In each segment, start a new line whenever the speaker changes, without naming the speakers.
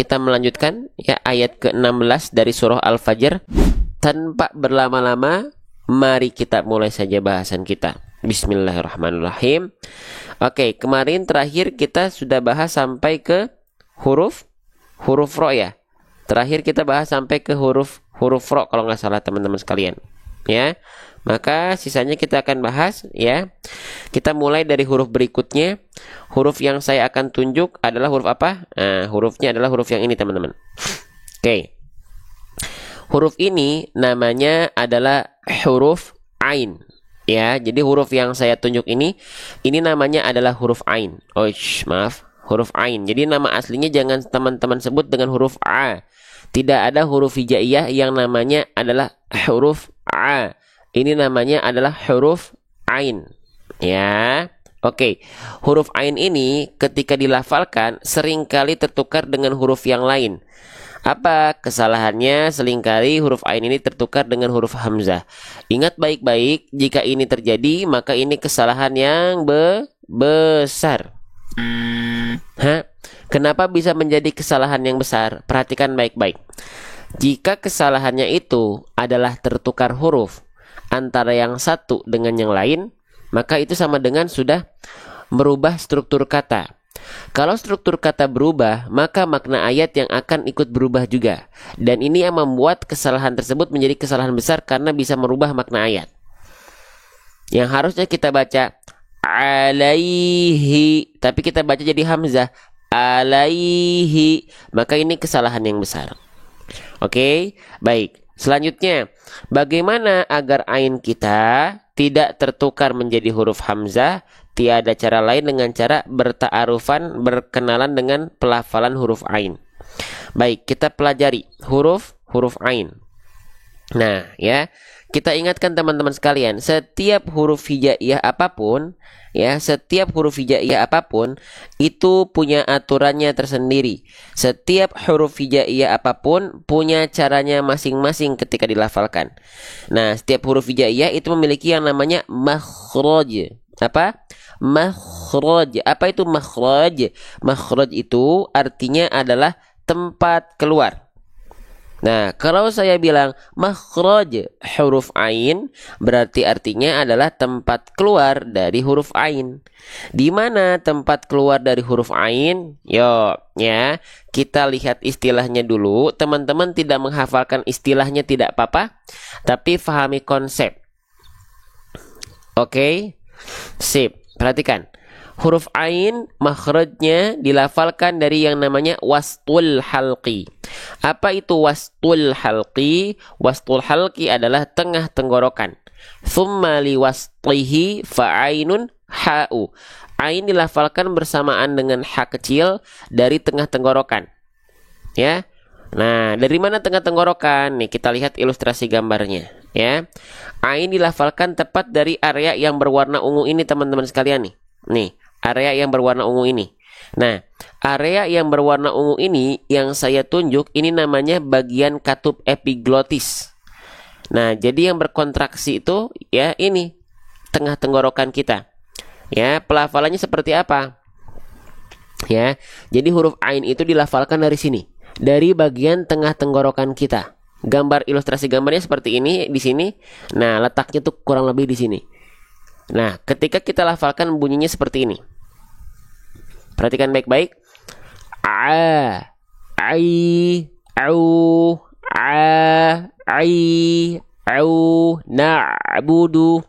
kita melanjutkan ya ayat ke-16 dari surah Al-Fajr. Tanpa berlama-lama, mari kita mulai saja bahasan kita. Bismillahirrahmanirrahim. Oke, kemarin terakhir kita sudah bahas sampai ke huruf ro ya. Terakhir kita bahas sampai ke huruf ro kalau nggak salah teman-teman sekalian. Ya, maka sisanya kita akan bahas ya. Kita mulai dari huruf berikutnya. Huruf yang saya akan tunjuk adalah huruf apa? Nah, hurufnya adalah huruf yang ini teman-teman. Oke. Huruf ini namanya adalah huruf ain. Ya, jadi huruf yang saya tunjuk ini namanya adalah huruf ain. Oh, maaf, huruf ain. Jadi nama aslinya jangan teman-teman sebut dengan huruf a. Tidak ada huruf hijaiyah yang namanya adalah huruf a. Ini namanya adalah huruf ain. Ya. Oke. Huruf ain ini ketika dilafalkan seringkali tertukar dengan huruf yang lain. Apa kesalahannya? Seringkali huruf ain ini tertukar dengan huruf hamzah. Ingat baik-baik, jika ini terjadi maka ini kesalahan yang besar. Kenapa bisa menjadi kesalahan yang besar? Perhatikan baik-baik. Jika kesalahannya itu adalah tertukar huruf antara yang satu dengan yang lain, maka itu sama dengan sudah merubah struktur kata. Kalau struktur kata berubah, maka makna ayat yang akan ikut berubah juga. Dan ini yang membuat kesalahan tersebut menjadi kesalahan besar karena bisa merubah makna ayat. Yang harusnya kita baca alaihi, tapi kita baca jadi hamzah alaihi, maka ini kesalahan yang besar. Oke, baik. Selanjutnya, bagaimana agar ain kita tidak tertukar menjadi huruf hamzah? Tiada cara lain dengan cara berta'arufan, berkenalan dengan pelafalan huruf ain. Baik, kita pelajari huruf ain. Nah, ya, kita ingatkan teman-teman sekalian, setiap huruf hijaiyah apapun, ya, setiap huruf hijaiyah apapun itu punya aturannya tersendiri. Setiap huruf hijaiyah apapun punya caranya masing-masing ketika dilafalkan. Nah, setiap huruf hijaiyah itu memiliki yang namanya makhraj. Apa? Makhraj. Apa itu makhraj? Makhraj itu artinya adalah tempat keluar. Nah, kalau saya bilang makhraj huruf ain, berarti artinya adalah tempat keluar dari huruf ain. Di mana tempat keluar dari huruf ain? Yo, ya, kita lihat istilahnya dulu. Teman-teman tidak menghafalkan istilahnya tidak apa-apa, tapi fahami konsep. Oke? Sip. Perhatikan. Huruf ain makhrajnya dilafalkan dari yang namanya wastul halqi. Apa itu wastul halqi? Wastul halqi adalah tengah tenggorokan. Thumma li waslihi fa'ainun ha'u. Ain dilafalkan bersamaan dengan ha kecil dari tengah tenggorokan. Ya. Nah, dari mana tengah tenggorokan? Nih, kita lihat ilustrasi gambarnya, ya. Ain dilafalkan tepat dari area yang berwarna ungu ini, teman-teman sekalian nih. Nih, area yang berwarna ungu ini. Nah, area yang berwarna ungu ini yang saya tunjuk ini namanya bagian katup epiglotis. Nah, jadi yang berkontraksi itu ya ini tengah tenggorokan kita. Ya, pelafalannya seperti apa? Ya, jadi huruf ain itu dilafalkan dari sini, dari bagian tengah tenggorokan kita. Gambar ilustrasi gambarnya seperti ini di sini. Nah, letaknya tuh kurang lebih di sini. Nah, ketika kita lafalkan bunyinya seperti ini. Perhatikan baik-baik. A, ai, au, a, ai, au, na'budu,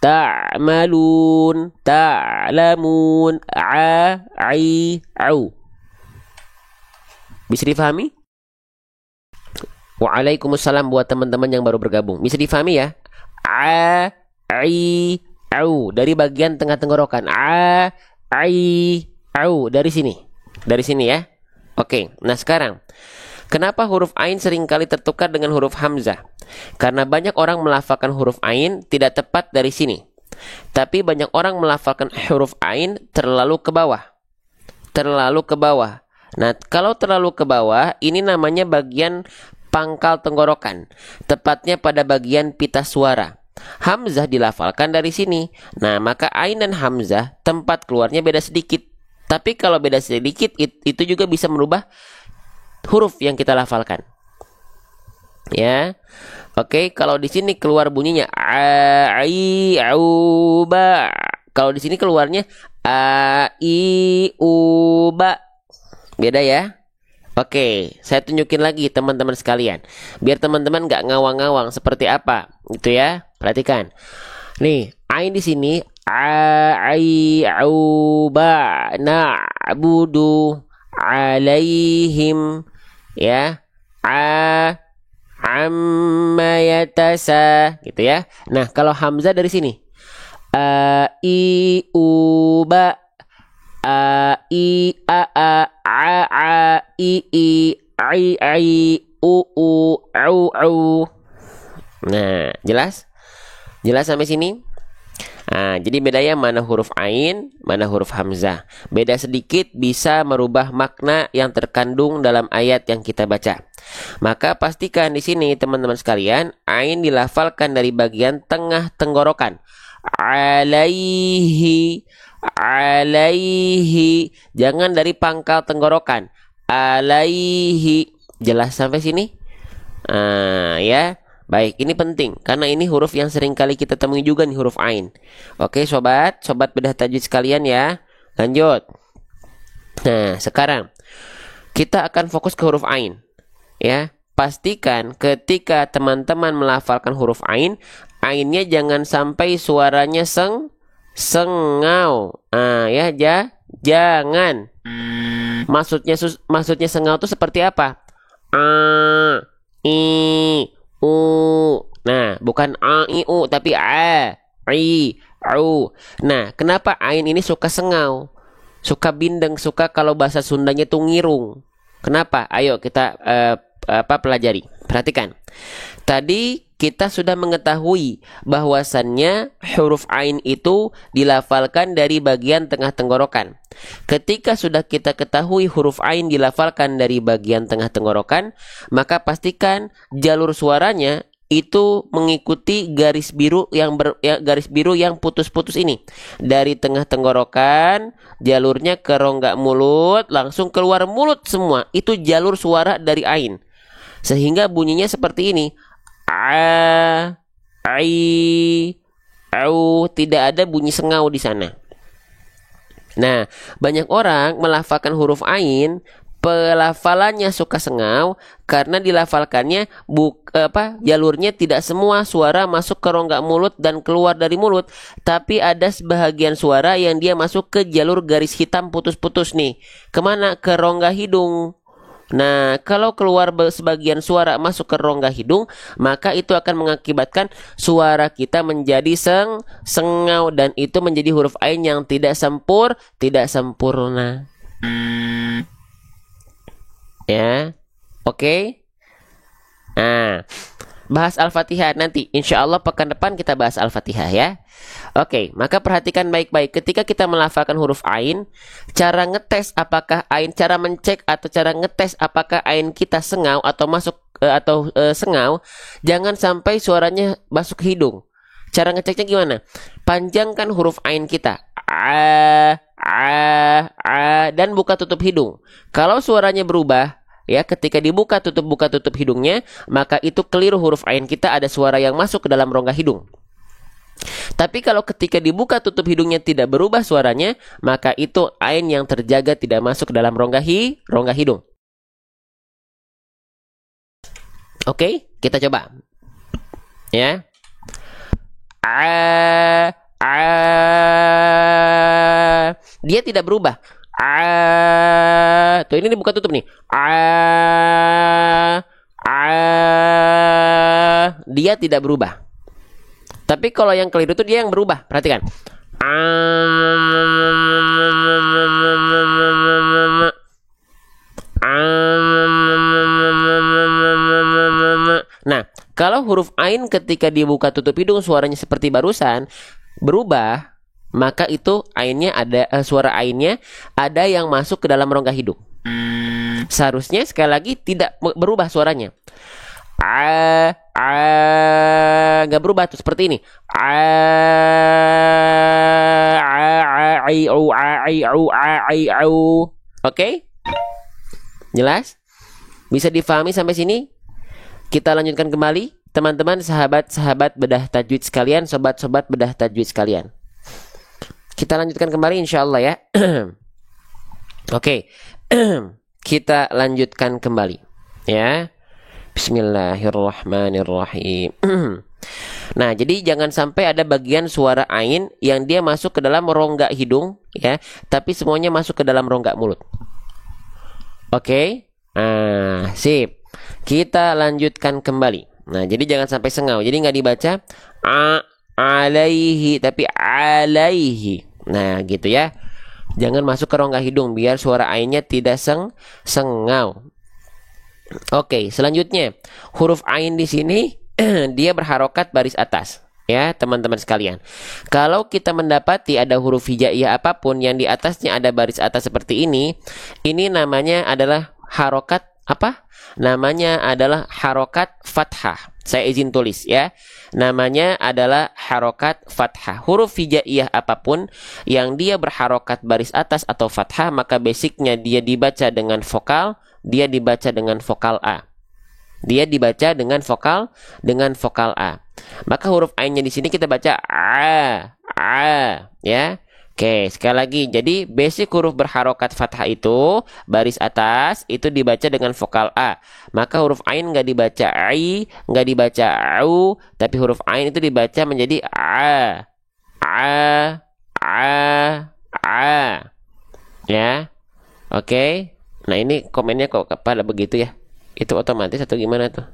ta'malun, ta'lamun, a, ai, au. Bisa difahami? Waalaikumsalam buat teman-teman yang baru bergabung. Bisa difahami ya? A, ai, au. Dari bagian tengah tenggorokan. A, ai, au. Dari sini. Dari sini ya. Oke. Nah sekarang, kenapa huruf ain seringkali tertukar dengan huruf hamzah? Karena banyak orang melafalkan huruf ain tidak tepat dari sini. Tapi banyak orang melafalkan huruf ain terlalu ke bawah. Terlalu ke bawah. Nah, kalau terlalu ke bawah, ini namanya bagian pangkal tenggorokan, tepatnya pada bagian pita suara. Hamzah dilafalkan dari sini. Nah, maka ain dan hamzah tempat keluarnya beda sedikit. Tapi kalau beda sedikit, itu juga bisa merubah huruf yang kita lafalkan. Ya. Oke, kalau di sini keluar bunyinya a i au ba. Kalau di sini keluarnya a i u ba. Beda ya. Oke, saya tunjukin lagi teman-teman sekalian. Biar teman-teman nggak ngawang-ngawang seperti apa, gitu ya. Perhatikan. Nih, ain di sini a i au ba na'budu alaihim, ya. Amma yatasa, gitu ya. Nah, kalau hamzah dari sini a i u ba, a i a i au. Nah, jelas? Jelas sampai sini? Nah, jadi bedanya mana huruf ain, mana huruf hamzah. Beda sedikit bisa merubah makna yang terkandung dalam ayat yang kita baca. Maka pastikan di sini teman-teman sekalian, ain dilafalkan dari bagian tengah tenggorokan. Alaihi, alaihi. Jangan dari pangkal tenggorokan. Alaihi. Jelas sampai sini? Ya. Baik, ini penting karena ini huruf yang sering kali kita temui juga nih, huruf ain. Oke, sobat bedah tajwid sekalian ya. Lanjut. Nah, sekarang kita akan fokus ke huruf ain. Ya, pastikan ketika teman-teman melafalkan huruf ain, ainnya jangan sampai suaranya sengau. Ya, jangan. Maksudnya sengau itu seperti apa? I Nah, bukan a i u tapi a i au. Nah, kenapa ain ini suka sengau? Suka bindeng, suka kalau bahasa Sundanya tuh ngirung. Kenapa? Ayo kita pelajari. Perhatikan. Tadi kita sudah mengetahui bahwasannya huruf ain itu dilafalkan dari bagian tengah tenggorokan. Ketika sudah kita ketahui huruf ain dilafalkan dari bagian tengah tenggorokan, maka pastikan jalur suaranya itu mengikuti garis biru yang putus-putus ini. Dari tengah tenggorokan, jalurnya ke rongga mulut, langsung keluar mulut semua. Itu jalur suara dari ain. Sehingga bunyinya seperti ini. A, ai, au, tidak ada bunyi sengau di sana. Nah, banyak orang melafalkan huruf ain, pelafalannya suka sengau karena dilafalkannya jalurnya tidak semua suara masuk ke rongga mulut dan keluar dari mulut, tapi ada sebahagian suara yang dia masuk ke jalur garis hitam putus-putus nih. Kemana? Ke rongga hidung. Nah, kalau keluar sebagian suara masuk ke rongga hidung, maka itu akan mengakibatkan suara kita menjadi sengau dan itu menjadi huruf ain yang tidak sempurna. Ya, oke. Nah, bahas Al-Fatihah nanti. Insya Allah pekan depan kita bahas Al-Fatihah ya. Oke, maka perhatikan baik-baik. Ketika kita melafalkan huruf ain, cara ngetes apakah ain, cara mencek atau cara ngetes apakah ain kita sengau atau sengau, jangan sampai suaranya masuk ke hidung. Cara ngeceknya gimana? Panjangkan huruf ain kita. Dan buka tutup hidung. Kalau suaranya berubah, ya, ketika buka tutup hidungnya, maka itu keliru, huruf ain kita ada suara yang masuk ke dalam rongga hidung. Tapi kalau ketika dibuka tutup hidungnya tidak berubah suaranya, maka itu ain yang terjaga tidak masuk ke dalam rongga hidung. Oke, kita coba. Ya. Dia tidak berubah. Tuh, ini dibuka tutup nih. Dia tidak berubah. Tapi kalau yang keliru itu dia yang berubah. Perhatikan. Nah, kalau huruf ain ketika dibuka tutup hidung suaranya seperti barusan berubah, maka itu ainnya ada suara ainnya ada yang masuk ke dalam rongga hidung. Seharusnya sekali lagi tidak berubah suaranya. Nggak berubah tuh seperti ini. Oke? Jelas? Bisa difahami sampai sini? Kita lanjutkan kembali, teman-teman, sahabat-sahabat bedah tajwid sekalian, sobat-sobat bedah tajwid sekalian. Kita lanjutkan kembali insyaallah ya. Oke. Kita lanjutkan kembali ya. Bismillahirrahmanirrahim. Nah, jadi jangan sampai ada bagian suara ain yang dia masuk ke dalam rongga hidung ya, tapi semuanya masuk ke dalam rongga mulut. Oke. Nah, sip. Kita lanjutkan kembali. Nah, jadi jangan sampai sengau. Jadi nggak dibaca alaihi tapi alaihi. Nah, gitu ya. Jangan masuk ke rongga hidung biar suara ainnya tidak sengau. Oke, selanjutnya huruf ain di sini dia berharokat baris atas. Ya, teman-teman sekalian. Kalau kita mendapati ada huruf hijaiyah apapun yang di atasnya ada baris atas seperti ini namanya adalah harokat apa? Namanya adalah harokat fathah. Saya izin tulis ya. Namanya adalah harokat fathah. Huruf hijaiyah apapun yang dia berharokat baris atas atau fathah, maka basicnya dia dibaca dengan vokal, dia dibaca dengan vokal A. Dia dibaca dengan vokal A. Maka huruf ainnya di sini kita baca a ya. Oke, sekali lagi. Jadi basic huruf berharokat fathah itu baris atas itu dibaca dengan vokal A. Maka huruf ain nggak dibaca ai, nggak dibaca au, tapi huruf ain itu dibaca menjadi a. Ya. Oke. Nah, ini komennya kok pada begitu ya. Itu otomatis atau gimana tuh?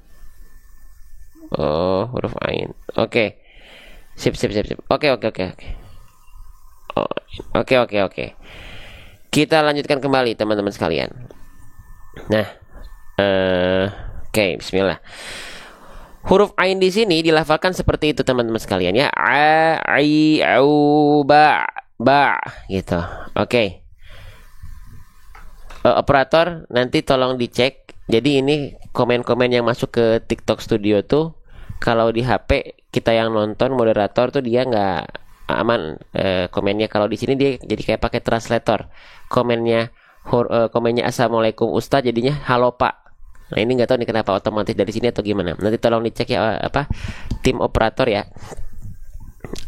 Oh, huruf ain. Oke. Sip. Oke. Oh, oke. Kita lanjutkan kembali teman-teman sekalian. Nah, oke, bismillah. Huruf ain di sini dilafalkan seperti itu teman-teman sekalian ya. A, ai, au, ba gitu. Oke. Operator nanti tolong dicek. Jadi ini komen-komen yang masuk ke TikTok Studio tuh kalau di HP kita yang nonton moderator tuh dia nggak aman komennya. Kalau di sini dia jadi kayak pakai translator. Komennya assalamualaikum Ustaz jadinya halo Pak. Nah, ini nggak tahu nih kenapa otomatis dari sini atau gimana. Nanti tolong dicek ya tim operator ya.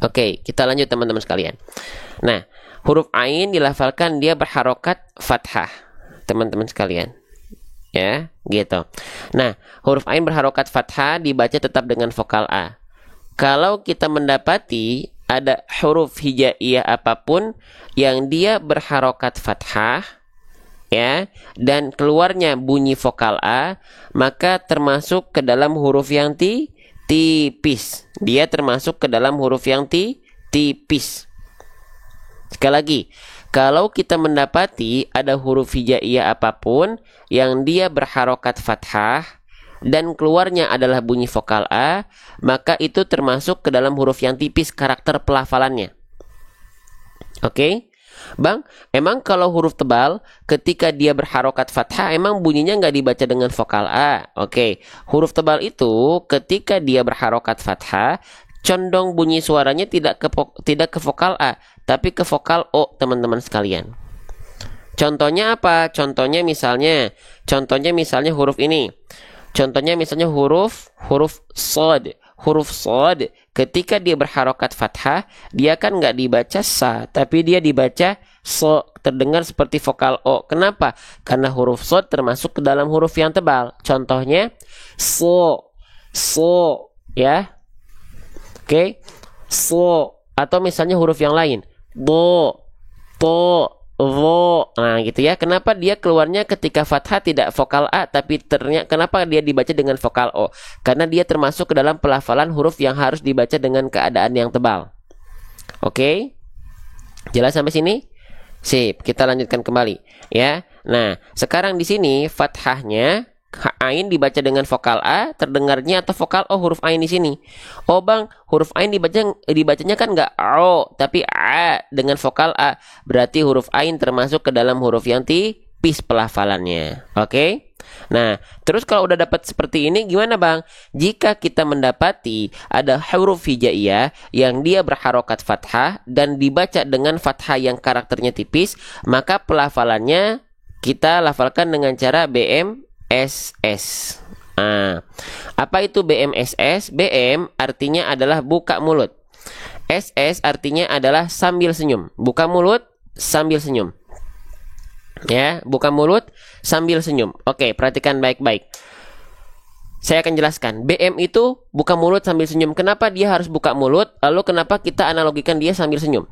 Oke, kita lanjut teman-teman sekalian. Nah, huruf ain dilafalkan dia berharokat fathah. Teman-teman sekalian. Ya, gitu. Nah, huruf ain berharokat fathah dibaca tetap dengan vokal A. Kalau kita mendapati ada huruf hijaiyah apapun yang dia berharokat fathah ya dan keluarnya bunyi vokal A, maka termasuk ke dalam huruf yang tipis. Dia termasuk ke dalam huruf yang tipis. Sekali lagi, kalau kita mendapati ada huruf hijaiyah apapun yang dia berharokat fathah dan keluarnya adalah bunyi vokal A, maka itu termasuk ke dalam huruf yang tipis karakter pelafalannya. Oke? Bang, emang kalau huruf tebal ketika dia berharokat fathah emang bunyinya nggak dibaca dengan vokal A? Oke, huruf tebal itu ketika dia berharokat fathah condong bunyi suaranya tidak ke vokal A, tapi ke vokal O, teman-teman sekalian. Contohnya apa? Contohnya misalnya huruf ini. Contohnya misalnya huruf shad. Huruf shad ketika dia berharokat fathah, dia kan nggak dibaca sa, tapi dia dibaca so, terdengar seperti vokal O. Kenapa? Karena huruf shad termasuk ke dalam huruf yang tebal. Contohnya so ya. Oke. So, atau misalnya huruf yang lain. Do, to, wo. Nah, gitu ya. Kenapa dia keluarnya ketika fathah tidak vokal A, tapi ternyata kenapa dia dibaca dengan vokal O? Karena dia termasuk ke dalam pelafalan huruf yang harus dibaca dengan keadaan yang tebal. Oke? Jelas sampai sini? Sip, kita lanjutkan kembali ya. Nah, sekarang di sini fathahnya ain dibaca dengan vokal A, terdengarnya atau vokal O huruf ain di sini. Oh bang, huruf ain dibacanya kan nggak O, tapi A dengan vokal A. Berarti huruf ain termasuk ke dalam huruf yang tipis pelafalannya. Oke? Nah, terus kalau udah dapat seperti ini gimana bang? Jika kita mendapati ada huruf hijaiyah yang dia berharokat fathah dan dibaca dengan fathah yang karakternya tipis, maka pelafalannya kita lafalkan dengan cara BM BMSS. Apa itu BMSS? BM artinya adalah buka mulut. SS artinya adalah sambil senyum. Buka mulut sambil senyum. Ya, buka mulut sambil senyum. Oke, perhatikan baik-baik. Saya akan jelaskan. BM itu buka mulut sambil senyum. Kenapa dia harus buka mulut? Lalu kenapa kita analogikan dia sambil senyum?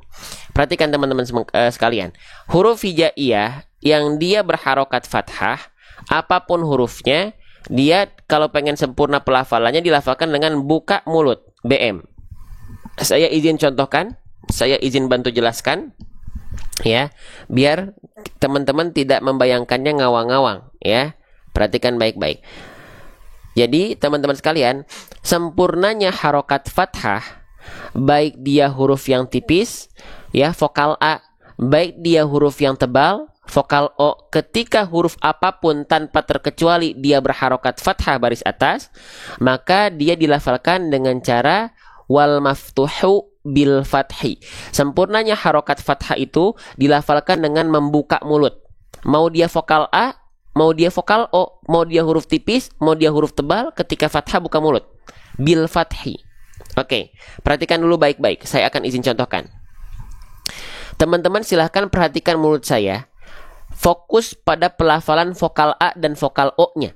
Perhatikan teman-teman sekalian. Huruf hijaiyah yang dia berharokat fathah, apapun hurufnya, dia kalau pengen sempurna pelafalannya dilafalkan dengan buka mulut. BM. Saya izin contohkan. Saya izin bantu jelaskan. Ya, biar teman-teman tidak membayangkannya ngawang-ngawang. Ya, perhatikan baik-baik. Jadi teman-teman sekalian, sempurnanya harokat fathah, baik dia huruf yang tipis, ya vokal A, baik dia huruf yang tebal, vokal O, ketika huruf apapun tanpa terkecuali dia berharokat fathah baris atas, maka dia dilafalkan dengan cara wal maftuhu bil fathi. Sempurnanya harokat fathah itu dilafalkan dengan membuka mulut. Mau dia vokal A, mau dia vokal O, mau dia huruf tipis, mau dia huruf tebal, ketika fathah buka mulut. Bil fathi. Oke, perhatikan dulu baik-baik. Saya akan izin contohkan. Teman-teman silahkan perhatikan mulut saya. Fokus pada pelafalan vokal A dan vokal O-nya.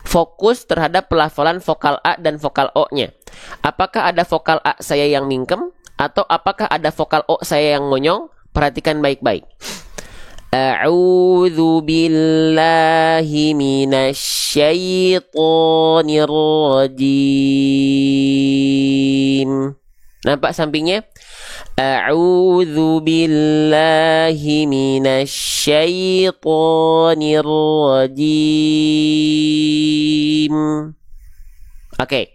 Fokus terhadap pelafalan vokal A dan vokal O-nya. Apakah ada vokal A saya yang mingkem? Atau apakah ada vokal O saya yang monyong? Perhatikan baik-baik. A'udzu billahi minasyaitonir rajim. Nampak sampingnya? A'udzu billahi minasyaitonir rajim. Oke.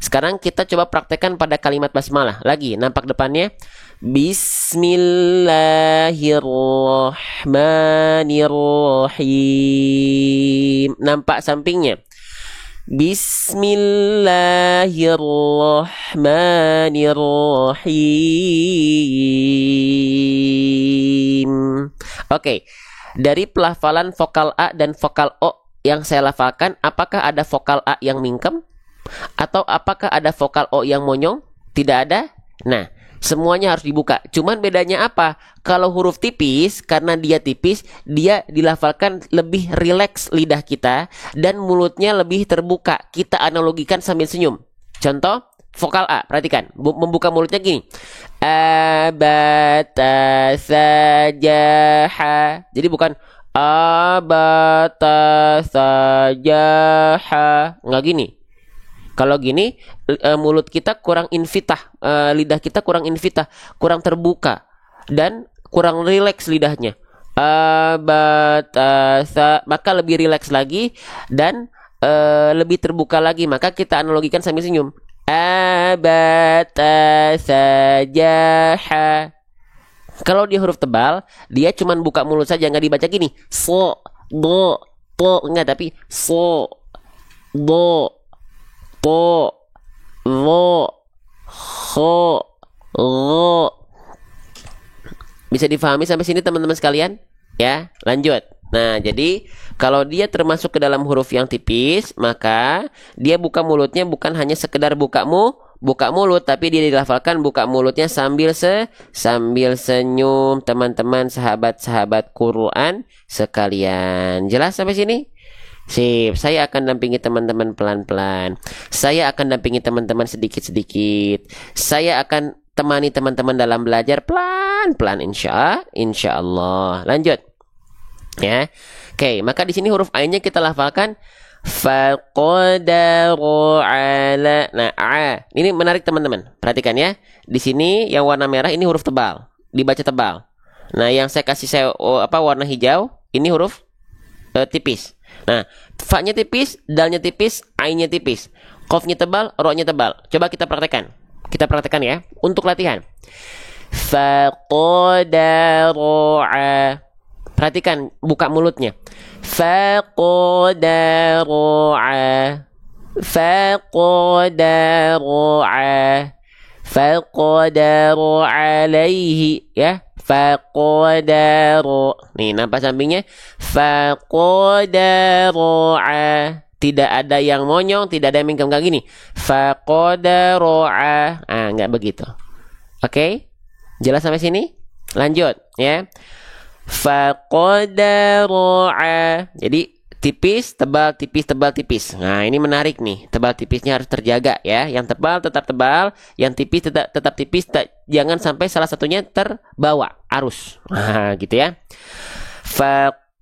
Sekarang kita coba praktekkan pada kalimat basmalah. Lagi, nampak depannya? Bismillahirrahmanirrahim. Nampak sampingnya? Bismillahirrahmanirrahim. Oke. Dari pelafalan vokal A dan vokal O yang saya lafalkan, apakah ada vokal A yang mingkem? Atau apakah ada vokal O yang monyong? Tidak ada. Nah, semuanya harus dibuka. Cuman bedanya apa? Kalau huruf tipis, karena dia tipis, dia dilafalkan lebih rileks lidah kita dan mulutnya lebih terbuka. Kita analogikan sambil senyum. Contoh, vokal A, perhatikan. Membuka mulutnya gini. Abata sajaha. Jadi bukan abata sajaha. Nggak gini. Kalau gini, mulut kita kurang infitah, lidah kita kurang infitah, kurang terbuka, dan kurang rileks lidahnya. Abatasa, maka lebih rileks lagi, dan lebih terbuka lagi. Maka kita analogikan sambil senyum. Abatasajaha. Kalau dia huruf tebal, dia cuma buka mulut saja, nggak dibaca gini. So, do, to, enggak, tapi so, do, po, lo, ho, lo. Bisa difahami sampai sini teman-teman sekalian? Ya, lanjut. Nah, jadi kalau dia termasuk ke dalam huruf yang tipis, maka dia buka mulutnya bukan hanya sekedar buka mulut, tapi dia dilafalkan buka mulutnya sambil senyum. Teman-teman, sahabat-sahabat Quran sekalian. Jelas sampai sini? Sip, saya akan dampingi teman-teman pelan-pelan. Saya akan dampingi teman-teman sedikit-sedikit. Saya akan temani teman-teman dalam belajar pelan-pelan insya Allah. Lanjut. Ya. Oke, maka di sini huruf A-nya kita lafalkan faqadaru ala. Nah, A. Ini menarik teman-teman. Perhatikan ya. Di sini yang warna merah ini huruf tebal, dibaca tebal. Nah, yang saya kasih warna hijau, ini huruf tipis. Nah, fa-nya tipis, dal-nya tipis, ain-nya tipis. Qaf-nya tebal, ro-nya tebal. Coba kita praktekkan. Kita praktekkan ya untuk latihan. Faqadaru'a. Perhatikan buka mulutnya. Faqadaru'a. Faqadaru'a. Faqadaru alaihi, ya. Faqadaru. Nih, nampak sampingnya? Faqadaru'a. Tidak ada yang monyong, tidak ada yang mingkem kayak gini. Faqadaru'a. Enggak begitu. Oke? Jelas sampai sini? Lanjut, ya. Faqadaru'a. Jadi tipis, tebal, tipis, tebal, tipis. Nah, ini menarik nih. Tebal tipisnya harus terjaga ya. Yang tebal tetap tebal, yang tipis tetap tipis. Jangan sampai salah satunya terbawa arus. Nah, gitu ya.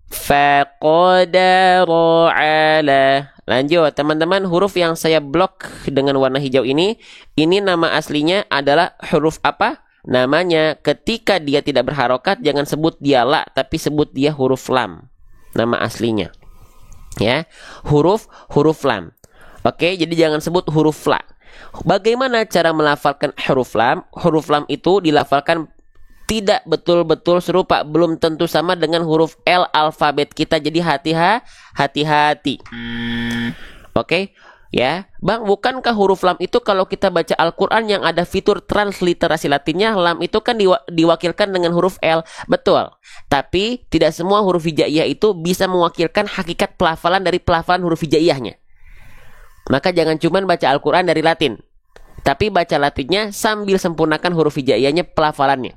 Faqadaru ala. Lanjut, teman-teman, huruf yang saya blok dengan warna hijau ini nama aslinya adalah huruf apa? Namanya ketika dia tidak berharokat jangan sebut dia la, tapi sebut dia huruf lam. Nama aslinya. Ya, huruf lam. Oke, jadi jangan sebut huruf la. Bagaimana cara melafalkan huruf lam? Huruf lam itu dilafalkan tidak betul-betul serupa, belum tentu sama dengan huruf L alfabet kita. Jadi hati-hati. Oke, ya. Bang, bukankah huruf lam itu kalau kita baca Al-Qur'an yang ada fitur transliterasi Latinnya, lam itu kan diwakilkan dengan huruf L. Betul. Tapi tidak semua huruf hijaiyah itu bisa mewakilkan hakikat pelafalan dari pelafalan huruf hijaiyahnya. Maka jangan cuma baca Al-Qur'an dari Latin, tapi baca Latinnya sambil sempurnakan huruf hijaiyahnya pelafalannya.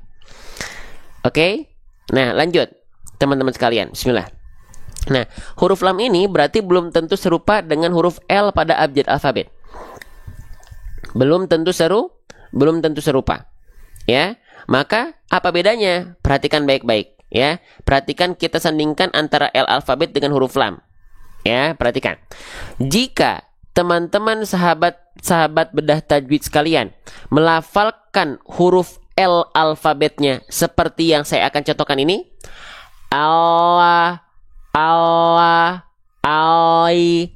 Oke? Nah, lanjut teman-teman sekalian. Bismillah. Nah, huruf lam ini berarti belum tentu serupa dengan huruf L pada abjad alfabet. Belum tentu serupa. Ya. Maka apa bedanya? Perhatikan baik-baik, ya. Perhatikan, kita sandingkan antara L alfabet dengan huruf lam. Ya, perhatikan. Jika teman-teman sahabat bedah tajwid sekalian melafalkan huruf L alfabetnya seperti yang saya akan contohkan ini, Allah, Ai,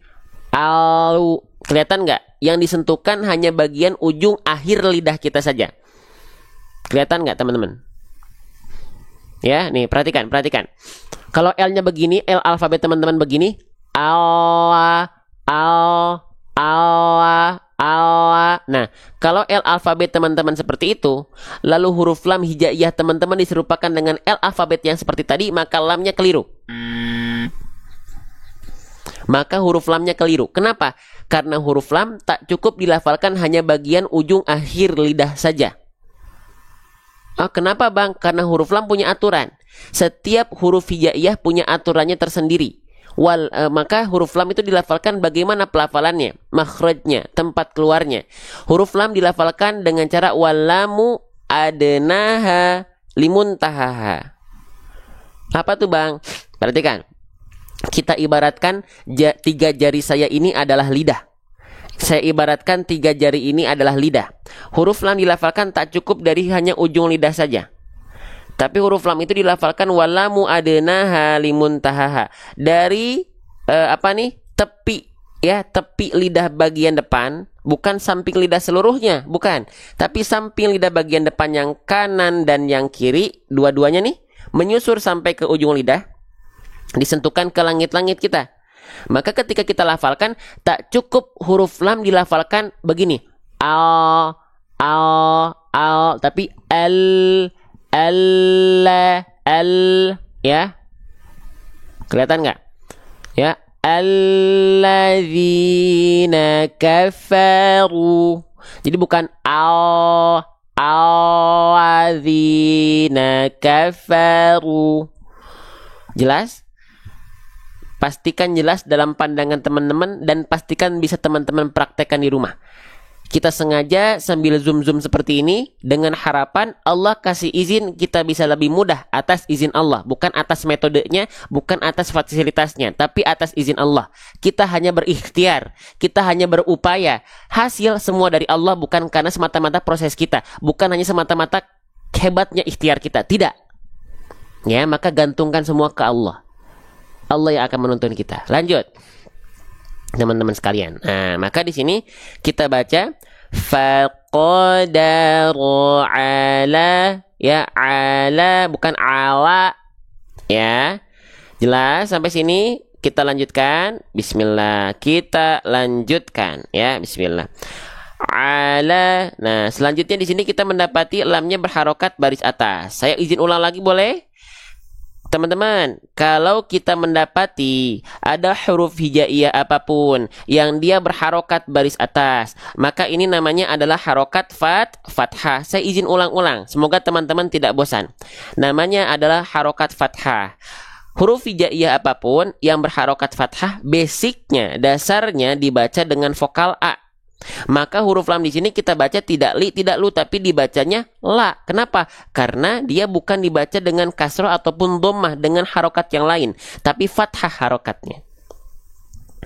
Au. Kelihatan nggak? Yang disentuhkan hanya bagian ujung akhir lidah kita saja. Kelihatan nggak, teman-teman? Ya, nih perhatikan. Kalau L-nya begini, L alfabet teman-teman begini, Allah. Nah, kalau L alfabet teman-teman seperti itu, lalu huruf lam hijaiyah teman-teman diserupakan dengan L alfabet yang seperti tadi, maka lamnya keliru. Maka huruf lamnya keliru. Kenapa? Karena huruf lam tak cukup dilafalkan hanya bagian ujung akhir lidah saja. Oh, kenapa, Bang? Karena huruf lam punya aturan. Setiap huruf hijaiyah punya aturannya tersendiri. Maka huruf lam itu dilafalkan bagaimana pelafalannya, makhrajnya, tempat keluarnya. Huruf lam dilafalkan dengan cara walamu adnaha limuntahaha. Apa tuh, Bang? Perhatikan. Kita ibaratkan 3 jari saya ini adalah lidah. Saya ibaratkan 3 jari ini adalah lidah. Huruf lam dilafalkan tak cukup dari hanya ujung lidah saja. Tapi huruf lam itu dilafalkan walamu adnaha limuntahaha. Dari tepi, ya, tepi lidah bagian depan, bukan samping lidah seluruhnya, bukan. Tapi samping lidah bagian depan yang kanan dan yang kiri, dua-duanya nih menyusur sampai ke ujung lidah, disentuhkan ke langit-langit kita. Maka ketika kita lafalkan, tak cukup huruf lam dilafalkan begini, al, tapi al, ya. Kelihatan nggak? Ya, alladzina kafaru. Jadi bukan alladzina kafaru. Jelas? Pastikan jelas dalam pandangan teman-teman dan pastikan bisa teman-teman praktekkan di rumah. Kita sengaja sambil zoom-zoom seperti ini dengan harapan Allah kasih izin kita bisa lebih mudah atas izin Allah. Bukan atas metodenya, bukan atas fasilitasnya, tapi atas izin Allah. Kita hanya berikhtiar, kita hanya berupaya. Hasil semua dari Allah, bukan karena semata-mata proses kita, bukan hanya semata-mata hebatnya ikhtiar kita. Tidak. Ya, maka gantungkan semua ke Allah. Allah yang akan menuntun kita. Lanjut, teman-teman sekalian. Nah, maka di sini kita baca faqadaru ala, ya, ala bukan ala, ya. Jelas sampai sini? Kita lanjutkan. Bismillah. Kita lanjutkan, ya. Bismillah. ala. Nah, selanjutnya di sini kita mendapati lamnya berharokat baris atas. Saya izin ulang lagi boleh? Teman-teman, kalau kita mendapati ada huruf hijaiyah apapun yang dia berharokat baris atas, maka ini namanya adalah harokat fathah. Saya izin ulang-ulang, semoga teman-teman tidak bosan. Namanya adalah harokat fathah. Huruf hijaiyah apapun yang berharokat fathah, basicnya, dasarnya dibaca dengan vokal A. Maka huruf lam di sini kita baca tidak li, tidak lu, tapi dibacanya la. Kenapa? Karena dia bukan dibaca dengan kasroh ataupun dhammah dengan harokat yang lain, tapi fathah harokatnya.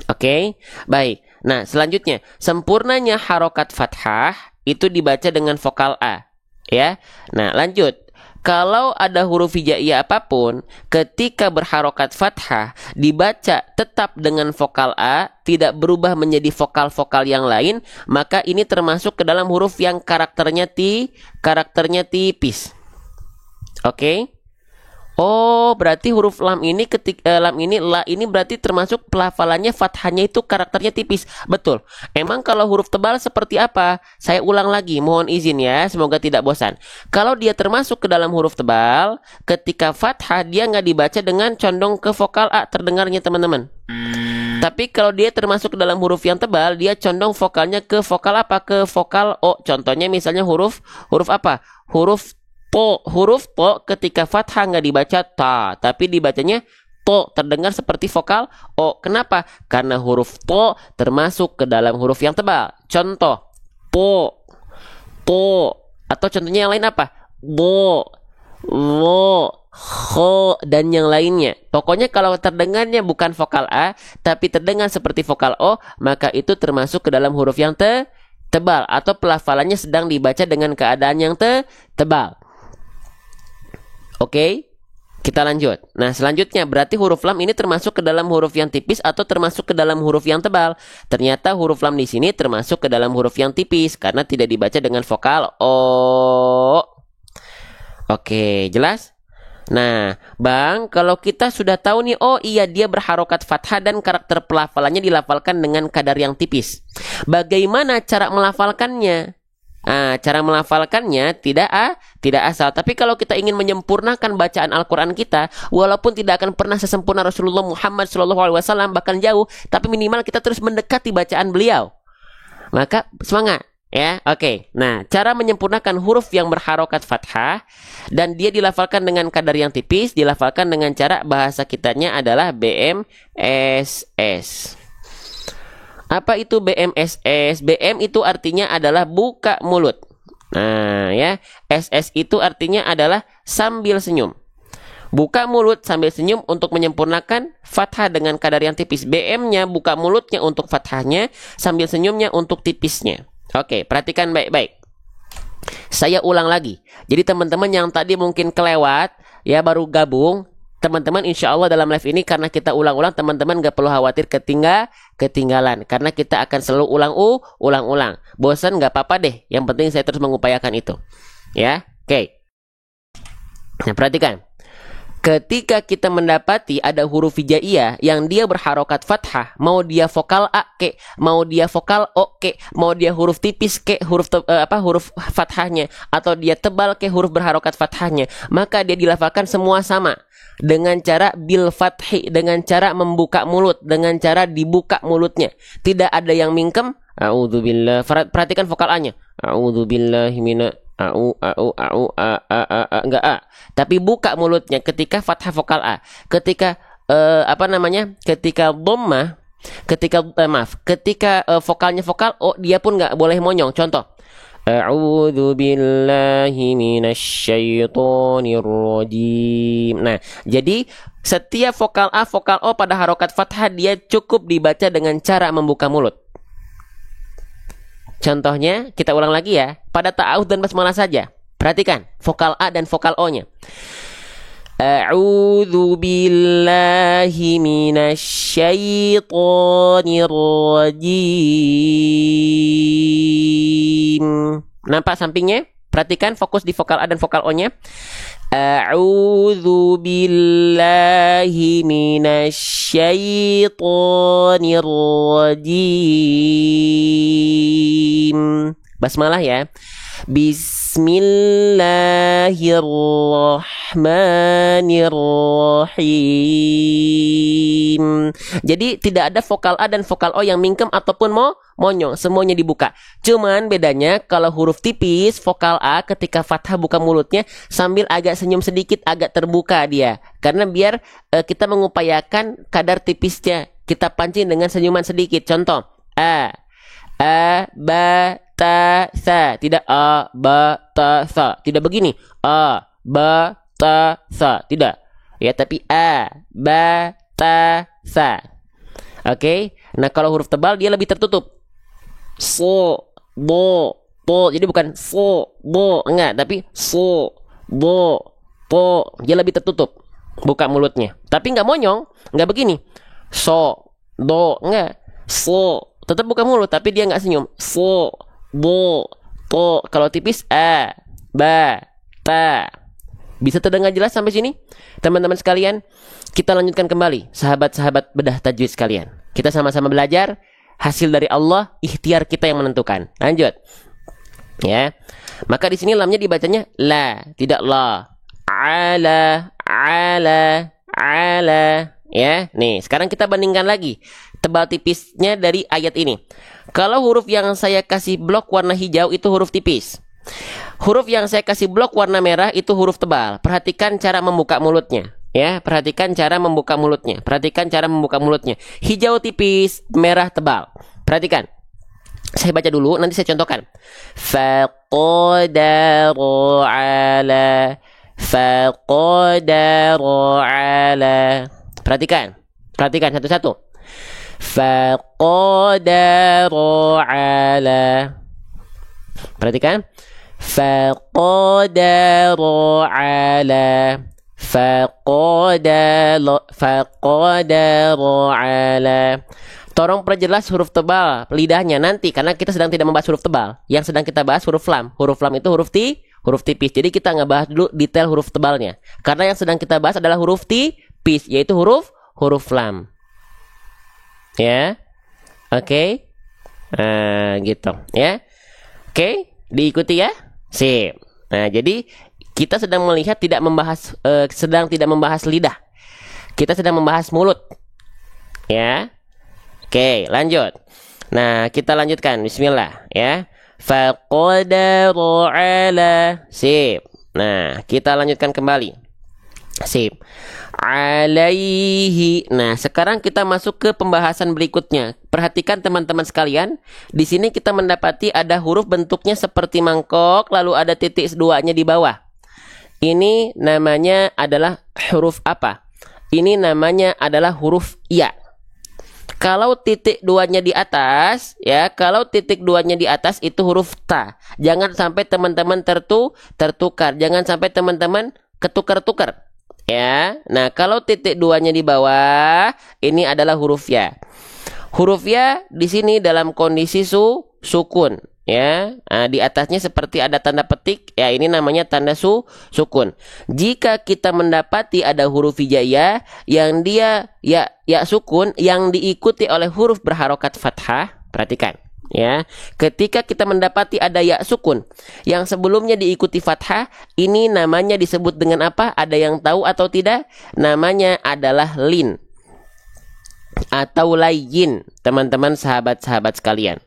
Oke, baik. Nah, selanjutnya, sempurnanya harokat fathah itu dibaca dengan vokal A. Ya. Nah, lanjut. Kalau ada huruf hijaiyah apapun, ketika berharokat fathah, dibaca tetap dengan vokal A, tidak berubah menjadi vokal-vokal yang lain, maka ini termasuk ke dalam huruf yang karakternya tipis. Oke? Oh, berarti huruf lam ini la ini berarti termasuk pelafalannya fathahnya itu karakternya tipis. Betul. Emang kalau huruf tebal seperti apa? Saya ulang lagi, mohon izin ya, semoga tidak bosan. Kalau dia termasuk ke dalam huruf tebal, ketika fathah dia nggak dibaca dengan condong ke vokal A terdengarnya teman-teman. Tapi kalau dia termasuk ke dalam huruf yang tebal, dia condong vokalnya ke vokal apa? Ke vokal O. Contohnya misalnya huruf apa? Huruf to ketika fathah nggak dibaca ta, tapi dibacanya to, terdengar seperti vokal O. Kenapa? Karena huruf to termasuk ke dalam huruf yang tebal. Contoh, po, atau contohnya yang lain apa? Bo, lo, ho, dan yang lainnya. Pokoknya kalau terdengarnya bukan vokal A, tapi terdengar seperti vokal O, maka itu termasuk ke dalam huruf yang tebal, atau pelafalannya sedang dibaca dengan keadaan yang tebal. Oke, kita lanjut. Nah, selanjutnya berarti huruf lam ini termasuk ke dalam huruf yang tipis atau termasuk ke dalam huruf yang tebal. Ternyata huruf lam di sini termasuk ke dalam huruf yang tipis karena tidak dibaca dengan vokal O. Oke, jelas? Nah, Bang, kalau kita sudah tahu nih, oh iya dia berharokat fathah dan karakter pelafalannya dilafalkan dengan kadar yang tipis. Bagaimana cara melafalkannya? Nah, cara melafalkannya tidak asal. Tapi kalau kita ingin menyempurnakan bacaan Al-Quran kita, walaupun tidak akan pernah sesempurna Rasulullah Muhammad SAW, bahkan jauh, tapi minimal kita terus mendekati bacaan beliau. Maka semangat, ya. Oke. Nah, cara menyempurnakan huruf yang berharokat fathah dan dia dilafalkan dengan kadar yang tipis, dilafalkan dengan cara bahasa kitanya adalah BMSS. Apa itu BMSS? BM itu artinya adalah buka mulut. Nah, ya. SS itu artinya adalah sambil senyum. Buka mulut sambil senyum untuk menyempurnakan fathah dengan kadar yang tipis. BM-nya buka mulutnya untuk fathahnya, sambil senyumnya untuk tipisnya. Oke, perhatikan baik-baik. Saya ulang lagi. Jadi teman-teman yang tadi mungkin kelewat, ya baru gabung, teman-teman insya Allah dalam live ini karena kita ulang-ulang, teman-teman gak perlu khawatir ketinggalan. Karena kita akan selalu ulang-ulang. Bosan gak apa-apa deh. Yang penting saya terus mengupayakan itu. Ya, oke. Nah, perhatikan. Ketika kita mendapati ada huruf hijaiyah yang dia berharokat fathah, mau dia vokal A ke, mau dia vokal O ke, mau dia huruf tipis ke, huruf fathahnya, atau dia tebal ke huruf berharokat fathahnya, maka dia dilafalkan semua sama dengan cara bil fathi, dengan cara membuka mulut, dengan cara dibuka mulutnya. Tidak ada yang mingkem. A'udzubillah. Perhatikan vokal A-nya. A'udzubillahi enggak A, tapi buka mulutnya ketika fathah vokal A. Ketika ketika dhammah, ketika vokalnya vokal O, dia pun enggak boleh monyong. Contoh, A'udzubillahi minasyaitonir rajim. Nah, jadi setiap vokal A, vokal O pada harokat fathah dia cukup dibaca dengan cara membuka mulut. Contohnya, kita ulang lagi ya. Pada ta'awudz dan basmalah saja. Perhatikan, vokal A dan vokal O-nya. A'udzu billahi minasyaitonir rajim. Nampak sampingnya? Perhatikan, fokus di vokal A dan vokal O-nya. A'udzu billahi minasyaitonir rajim. Basmalah ya. Bismillahirrahmanirrahim. Jadi tidak ada vokal A dan vokal O yang mingkem ataupun monyong, semuanya dibuka. Cuman bedanya kalau huruf tipis, vokal A ketika fathah buka mulutnya sambil agak senyum sedikit, agak terbuka dia. Karena biar kita mengupayakan kadar tipisnya kita pancing dengan senyuman sedikit. Contoh, a, ba, ta, sa. Tidak a, ba, ta, sa. Tidak begini. A, ba, ta, sa. Tidak. Ya, tapi a, ba, ta, sa. Oke. Nah, kalau huruf tebal dia lebih tertutup. So, bo, po. Jadi bukan so, bo. Enggak, tapi so, bo, po. Dia lebih tertutup. Buka mulutnya. Tapi enggak monyong. Enggak begini. So, do. Enggak. So. Tetap buka mulut, tapi dia enggak senyum. So, bo, po. Kalau tipis a, ba, ta. Bisa terdengar jelas sampai sini? Teman-teman sekalian, kita lanjutkan kembali. Sahabat-sahabat bedah tajwid sekalian. Kita sama-sama belajar. Hasil dari Allah, ikhtiar kita yang menentukan. Lanjut. Ya. Maka di sini lamnya dibacanya la, tidak la. Ala, ala, ala. Ya. Nih, sekarang kita bandingkan lagi tebal tipisnya dari ayat ini. Kalau huruf yang saya kasih blok warna hijau itu huruf tipis. Huruf yang saya kasih blok warna merah itu huruf tebal. Perhatikan cara membuka mulutnya. Ya, perhatikan cara membuka mulutnya. Perhatikan cara membuka mulutnya. Hijau tipis, merah tebal. Perhatikan. Saya baca dulu, nanti saya contohkan. Faqadaru ala, faqadaru ala. Perhatikan. Perhatikan satu-satu. Faqadaru ala. Perhatikan. Faqadaru ala. Faqadaru ala. Tolong perjelas huruf tebal lidahnya nanti, karena kita sedang tidak membahas huruf tebal. Yang sedang kita bahas huruf lam. Huruf lam itu huruf tipis. Jadi kita nggak bahas dulu detail huruf tebalnya. Karena yang sedang kita bahas adalah huruf tipis, yaitu huruf lam. Ya. Oke. Gitu ya. Oke, diikuti ya. Sip. Nah, jadi kita sedang melihat sedang tidak membahas lidah. Kita sedang membahas mulut. Ya. Oke, lanjut. Nah, kita lanjutkan. Bismillah, ya. Faqadaru ala. Sip. Nah, kita lanjutkan kembali. Sip. Alaihi. Nah, sekarang kita masuk ke pembahasan berikutnya. Perhatikan teman-teman sekalian. Di sini kita mendapati ada huruf bentuknya seperti mangkok, lalu ada titik duanya di bawah. Ini namanya adalah huruf apa? Ini namanya adalah huruf ya. Kalau titik duanya di atas, ya, kalau titik duanya di atas itu huruf ta. Jangan sampai teman-teman tertukar. Jangan sampai teman-teman ketukar-tukar. Ya. Nah, kalau titik duanya di bawah, ini adalah huruf ya. Huruf ya di sini dalam kondisi sukun. Ya, nah, di atasnya seperti ada tanda petik, ya ini namanya tanda sukun. Jika kita mendapati ada huruf hijaiyah yang dia ya sukun yang diikuti oleh huruf berharokat fathah, perhatikan ya. Ketika kita mendapati ada ya sukun yang sebelumnya diikuti fathah, ini namanya disebut dengan apa? Ada yang tahu atau tidak? Namanya adalah lin atau layyin, teman-teman sahabat-sahabat sekalian.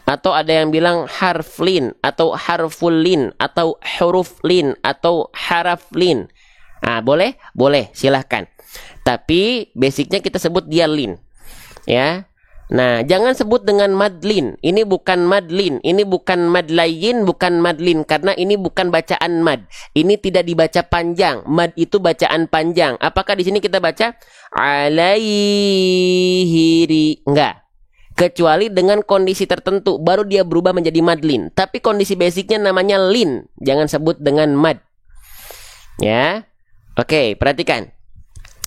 Atau ada yang bilang harf lin atau harful lin atau huruf lin atau haraf lin. Ah, boleh, silahkan. Tapi basicnya kita sebut dia lin. Ya. Nah, jangan sebut dengan madlin. Ini bukan madlin, ini bukan madlayin, bukan madlin, karena ini bukan bacaan mad. Ini tidak dibaca panjang. Mad itu bacaan panjang. Apakah di sini kita baca alaihiri? Enggak. Kecuali dengan kondisi tertentu baru dia berubah menjadi madlin. Tapi kondisi basicnya namanya lin. Jangan sebut dengan mad. Ya. Oke, perhatikan.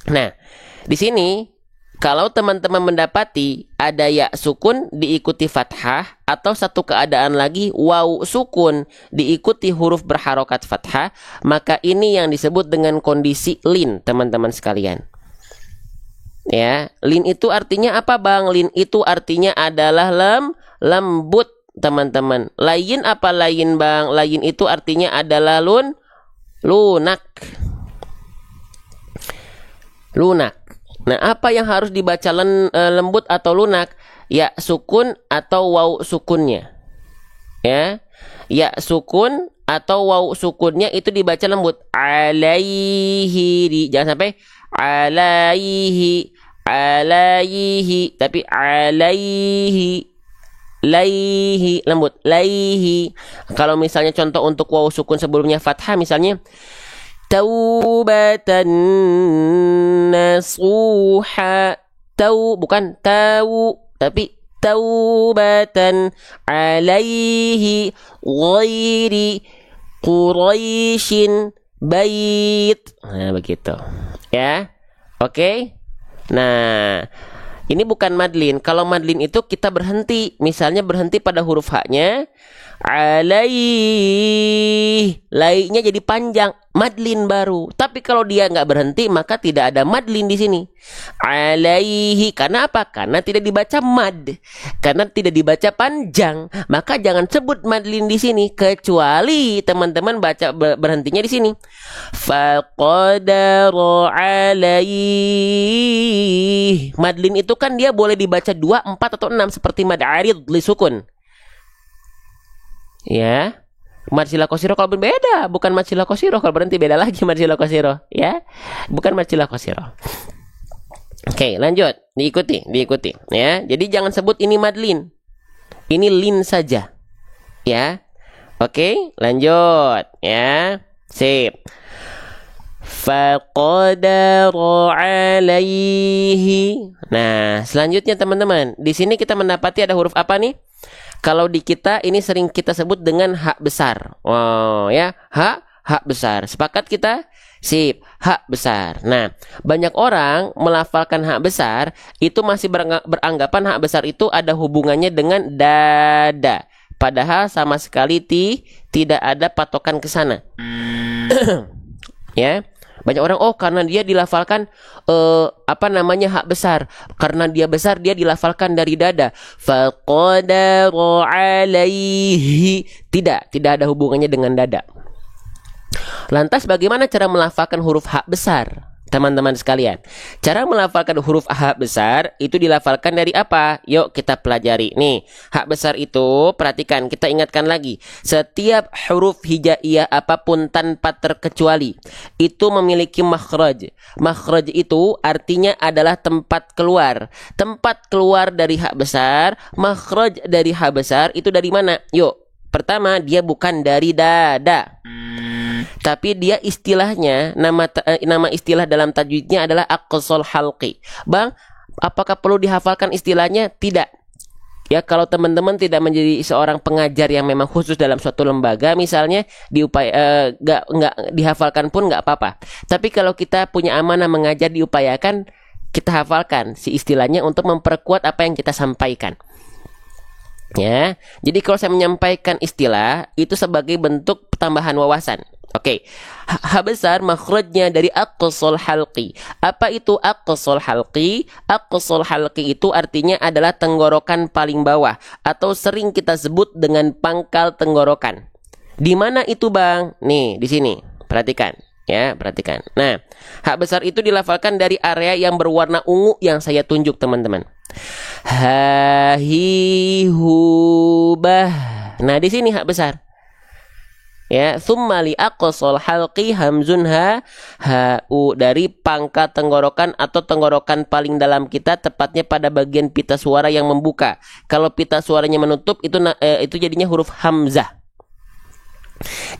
Nah, di sini kalau teman-teman mendapati ada ya sukun diikuti fathah atau satu keadaan lagi waw sukun diikuti huruf berharokat fathah, maka ini yang disebut dengan kondisi lin, teman-teman sekalian. Ya, lin itu artinya apa, Bang? Lin itu artinya adalah lembut, teman-teman. Layin apa layin, Bang? Layin itu artinya adalah lunak. Lunak. Nah, apa yang harus dibaca lembut atau lunak? Ya sukun atau waw sukunnya. Ya. Ya sukun atau waw sukunnya itu dibaca lembut. Alaihi. Jangan sampai alaihi, alaihi, tapi alaihi. Laihi, lembut. Laihi. Kalau misalnya contoh untuk waw sukun sebelumnya fathah, misalnya taubatan nasuha. Bukan tau, tapi taubatan alaihi ghairi Quraisyin bait. Nah, begitu. Ya. Oke. Nah, ini bukan madlin. Kalau madlin itu kita berhenti. Misalnya berhenti pada huruf H-nya. Alaih. Lai-nya jadi panjang. Madlin baru. Tapi kalau dia nggak berhenti, maka tidak ada madlin di sini. Alaihi. Karena apa? Karena tidak dibaca mad. Karena tidak dibaca panjang. Maka jangan sebut madlin di sini. Kecuali teman-teman baca berhentinya di sini. Faqadara alaih. Madlin itu kan dia boleh dibaca 2, 4, atau 6. Seperti mad arid li sukun. Ya, mad sila qasirah kalau berbeda, bukan mad sila qasirah kalau berhenti, beda lagi mad sila qasirah, ya. Bukan mad sila qasirah. Oke, lanjut, diikuti, ya. Jadi jangan sebut ini madlin. Ini lin saja. Ya. Oke, lanjut, ya. Sip. Faqadara alaihi. Nah, selanjutnya teman-teman, di sini kita mendapati ada huruf apa nih? Kalau di kita ini sering kita sebut dengan hak besar. Oh ya, hak besar. Sepakat kita? Sip, hak besar. Nah, banyak orang melafalkan hak besar itu masih beranggapan hak besar itu ada hubungannya dengan dada. Padahal sama sekali tidak ada patokan ke sana. Ya. Banyak orang, oh karena dia dilafalkan hak besar. Karena dia besar, dia dilafalkan dari dada. Faqadara alaihi. Tidak ada hubungannya dengan dada. Lantas bagaimana cara melafalkan huruf hak besar? Teman-teman sekalian, cara melafalkan huruf hak besar itu dilafalkan dari apa? Yuk kita pelajari. Nih, hak besar itu, perhatikan, kita ingatkan lagi. Setiap huruf hijaiyah apapun tanpa terkecuali itu memiliki makhraj. Makhraj itu artinya adalah tempat keluar. Tempat keluar dari hak besar, makhraj dari hak besar itu dari mana? Yuk, pertama dia bukan dari dada. Tapi dia istilahnya, nama istilah dalam tajwidnya adalah aqsal halqi. Bang, apakah perlu dihafalkan istilahnya? Tidak. Ya, kalau teman-teman tidak menjadi seorang pengajar yang memang khusus dalam suatu lembaga, misalnya nggak dihafalkan pun nggak apa-apa. Tapi kalau kita punya amanah mengajar, diupayakan kita hafalkan si istilahnya untuk memperkuat apa yang kita sampaikan. Ya, jadi kalau saya menyampaikan istilah itu sebagai bentuk tambahan wawasan. Oke, hak besar makhrajnya dari aqsal halqi. Apa itu aqsal halqi? Aqsal halqi itu artinya adalah tenggorokan paling bawah atau sering kita sebut dengan pangkal tenggorokan. Di mana itu, Bang? Nih, di sini. Perhatikan. Ya, perhatikan. Nah, hak besar itu dilafalkan dari area yang berwarna ungu yang saya tunjuk, teman-teman. Hahihubah. Nah, di sini hak besar. Ya, tsumma li aqsal halqi hamzun ha'u, dari pangkat tenggorokan atau tenggorokan paling dalam kita, tepatnya pada bagian pita suara yang membuka. Kalau pita suaranya menutup itu jadinya huruf hamzah.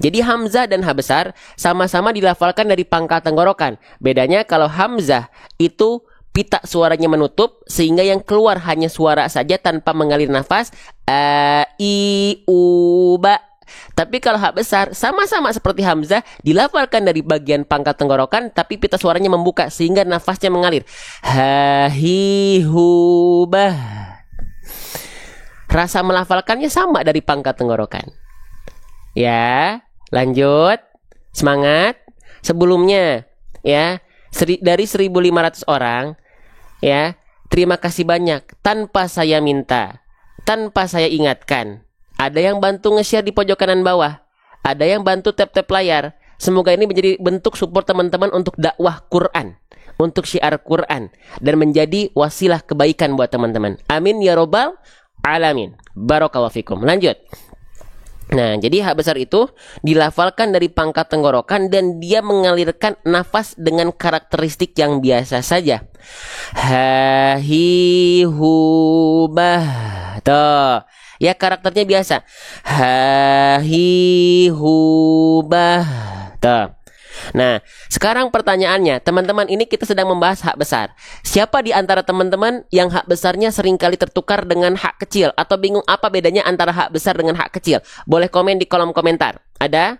Jadi hamzah dan ha besar sama-sama dilafalkan dari pangkat tenggorokan. Bedanya kalau hamzah itu pita suaranya menutup sehingga yang keluar hanya suara saja tanpa mengalir nafas. I, u, ba. Tapi kalau hak besar sama-sama seperti hamzah dilafalkan dari bagian pangkat tenggorokan tapi pita suaranya membuka sehingga nafasnya mengalir. Hahihubah. Rasa melafalkannya sama dari pangkat tenggorokan. Ya, lanjut. Semangat. Sebelumnya ya, dari 1.500 orang ya, terima kasih banyak tanpa saya minta, tanpa saya ingatkan. Ada yang bantu nge-share di pojok kanan bawah. Ada yang bantu tap-tap layar. Semoga ini menjadi bentuk support teman-teman untuk dakwah Quran, untuk syiar Quran, dan menjadi wasilah kebaikan buat teman-teman. Amin ya robbal alamin. Barakallahu fikum. Lanjut. Nah, jadi hak besar itu dilafalkan dari pangkal tenggorokan dan dia mengalirkan nafas dengan karakteristik yang biasa saja. Ha hi hu bah. Tuh. Ya, karakternya biasa. Ha hi hu bah. Tuh. Nah, sekarang pertanyaannya, teman-teman, ini kita sedang membahas hak besar. Siapa di antara teman-teman yang hak besarnya seringkali tertukar dengan hak kecil? Atau bingung apa bedanya antara hak besar dengan hak kecil? Boleh komen di kolom komentar. Ada?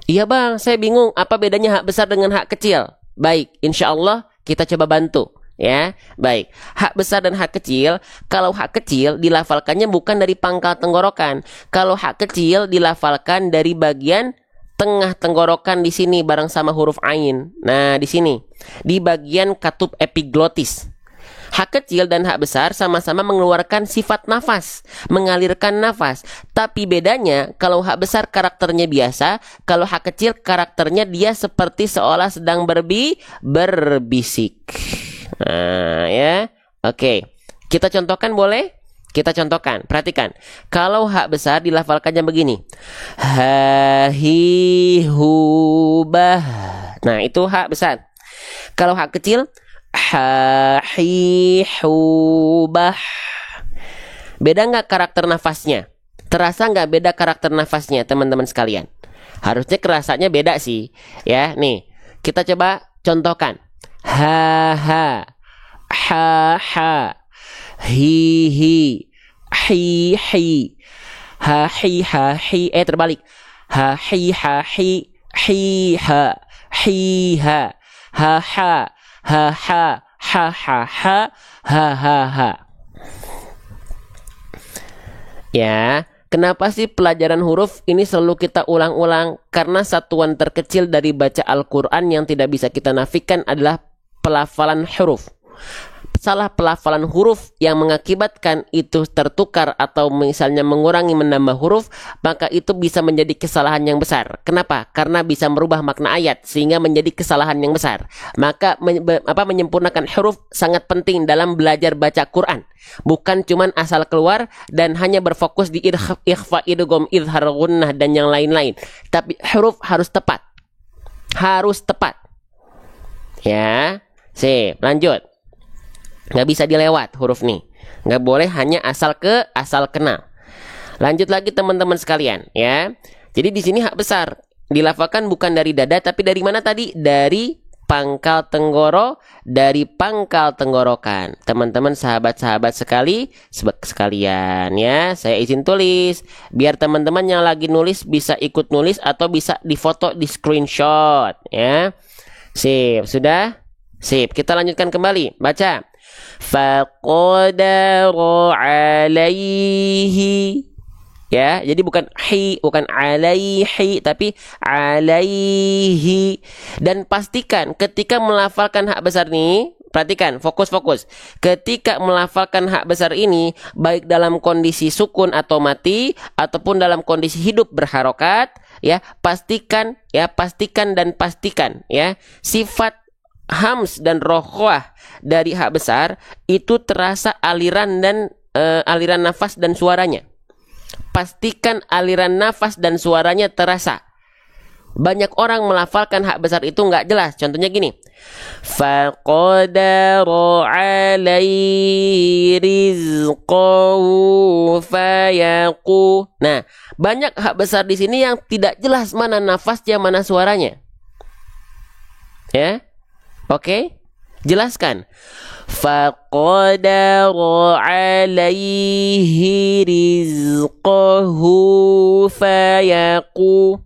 Iya bang, saya bingung apa bedanya hak besar dengan hak kecil. Baik, insya Allah kita coba bantu. Ya, baik. Hak besar dan hak kecil. Kalau hak kecil dilafalkannya bukan dari pangkal tenggorokan. Kalau hak kecil dilafalkan dari bagian tengah tenggorokan di sini bareng sama huruf ain. Nah, di sini di bagian katup epiglotis. Hak kecil dan hak besar sama-sama mengeluarkan sifat nafas, mengalirkan nafas. Tapi bedanya, kalau hak besar karakternya biasa, kalau hak kecil karakternya dia seperti seolah sedang berbisik. Nah, ya. Oke. Kita contohkan boleh? Kita contohkan, perhatikan. Kalau hak besar dilafalkannya begini. Ha hi hu bah. Nah, itu hak besar. Kalau hak kecil, ha hi hu bah. Beda nggak karakter nafasnya? Terasa nggak beda karakter nafasnya, teman-teman sekalian? Harusnya kerasanya beda sih. Ya, nih. Kita coba contohkan. Ha ha. Ha ha. Hi hi. Hi hi. Ha hi ha hi. Terbalik. Ha hi ha hi. Hi ha. Hi ha. Ha ha. Ha ha. Ha ha ha. Ha ha ha. Ya, kenapa sih pelajaran huruf ini selalu kita ulang-ulang? Karena satuan terkecil dari baca Al-Quran yang tidak bisa kita nafikan adalah pelafalan huruf. Salah pelafalan huruf yang mengakibatkan itu tertukar atau misalnya mengurangi menambah huruf, maka itu bisa menjadi kesalahan yang besar. Kenapa? Karena bisa merubah makna ayat sehingga menjadi kesalahan yang besar. Maka menyempurnakan huruf sangat penting dalam belajar baca Quran. Bukan cuman asal keluar dan hanya berfokus di ikhfa, idgham, izhar, gunnah dan yang lain-lain. Tapi huruf harus tepat. Harus tepat. Ya. Sip, lanjut. Nggak bisa dilewat huruf nih. Nggak boleh hanya asal kena. Lanjut lagi teman-teman sekalian, ya. Jadi di sini hak besar dilafalkan bukan dari dada, tapi dari mana tadi? Dari pangkal tenggorokan. Teman-teman, sahabat-sahabat sekalian, ya. Saya izin tulis biar teman-teman yang lagi nulis bisa ikut nulis atau bisa difoto, di screenshot, ya. Sip, sudah? Sip, kita lanjutkan kembali. Baca. Faqadara alaihi. Ya, jadi bukan alaihi, tapi alaihi. Dan pastikan ketika melafalkan hak besar ini, perhatikan, fokus. Ketika melafalkan hak besar ini, baik dalam kondisi sukun atau mati, ataupun dalam kondisi hidup berharokat, ya, pastikan, ya, sifat hams dan rokhwah dari hak besar itu terasa aliran nafas dan suaranya. Pastikan aliran nafas dan suaranya terasa. Banyak orang melafalkan hak besar itu nggak jelas. Contohnya gini. Faqadara alaihi rizqahu fayaqu. Nah, banyak hak besar di sini yang tidak jelas mana nafasnya, mana suaranya. Ya. Oke, jelaskan. Faqadara alaihi rizqahu fayaqu.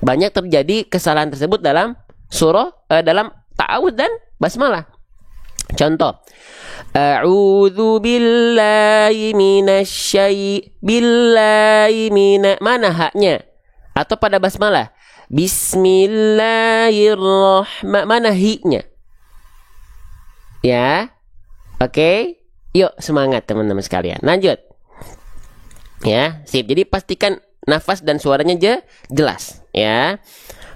Banyak terjadi kesalahan tersebut dalam dalam ta'awudz dan basmalah. Contoh, a'udzu billahi mana haknya? Atau pada basmalah, Bismillahirrahmanirrahim. Mana hi-nya? Ya. Oke. Yuk semangat teman-teman sekalian. Lanjut. Ya, sip. Jadi pastikan nafas dan suaranya jelas, ya.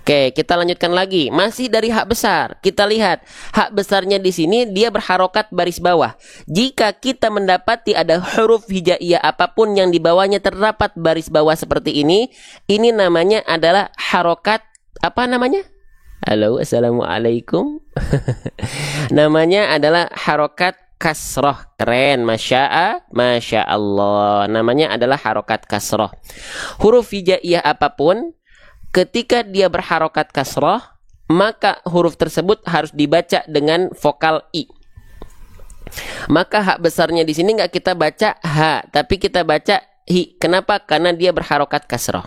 Oke, kita lanjutkan lagi. Masih dari hak besar. Kita lihat hak besarnya di sini dia berharokat baris bawah. Jika kita mendapati ada huruf hijaiyah apapun yang di bawahnya terdapat baris bawah seperti ini namanya adalah harokat apa namanya? Halo, assalamualaikum. Namanya adalah harokat kasroh. Keren, masya Allah. Namanya adalah harokat kasroh. Huruf hijaiyah apapun ketika dia berharokat kasroh, maka huruf tersebut harus dibaca dengan vokal i. Maka hak besarnya di sini nggak kita baca ha, tapi kita baca hi. Kenapa? Karena dia berharokat kasroh.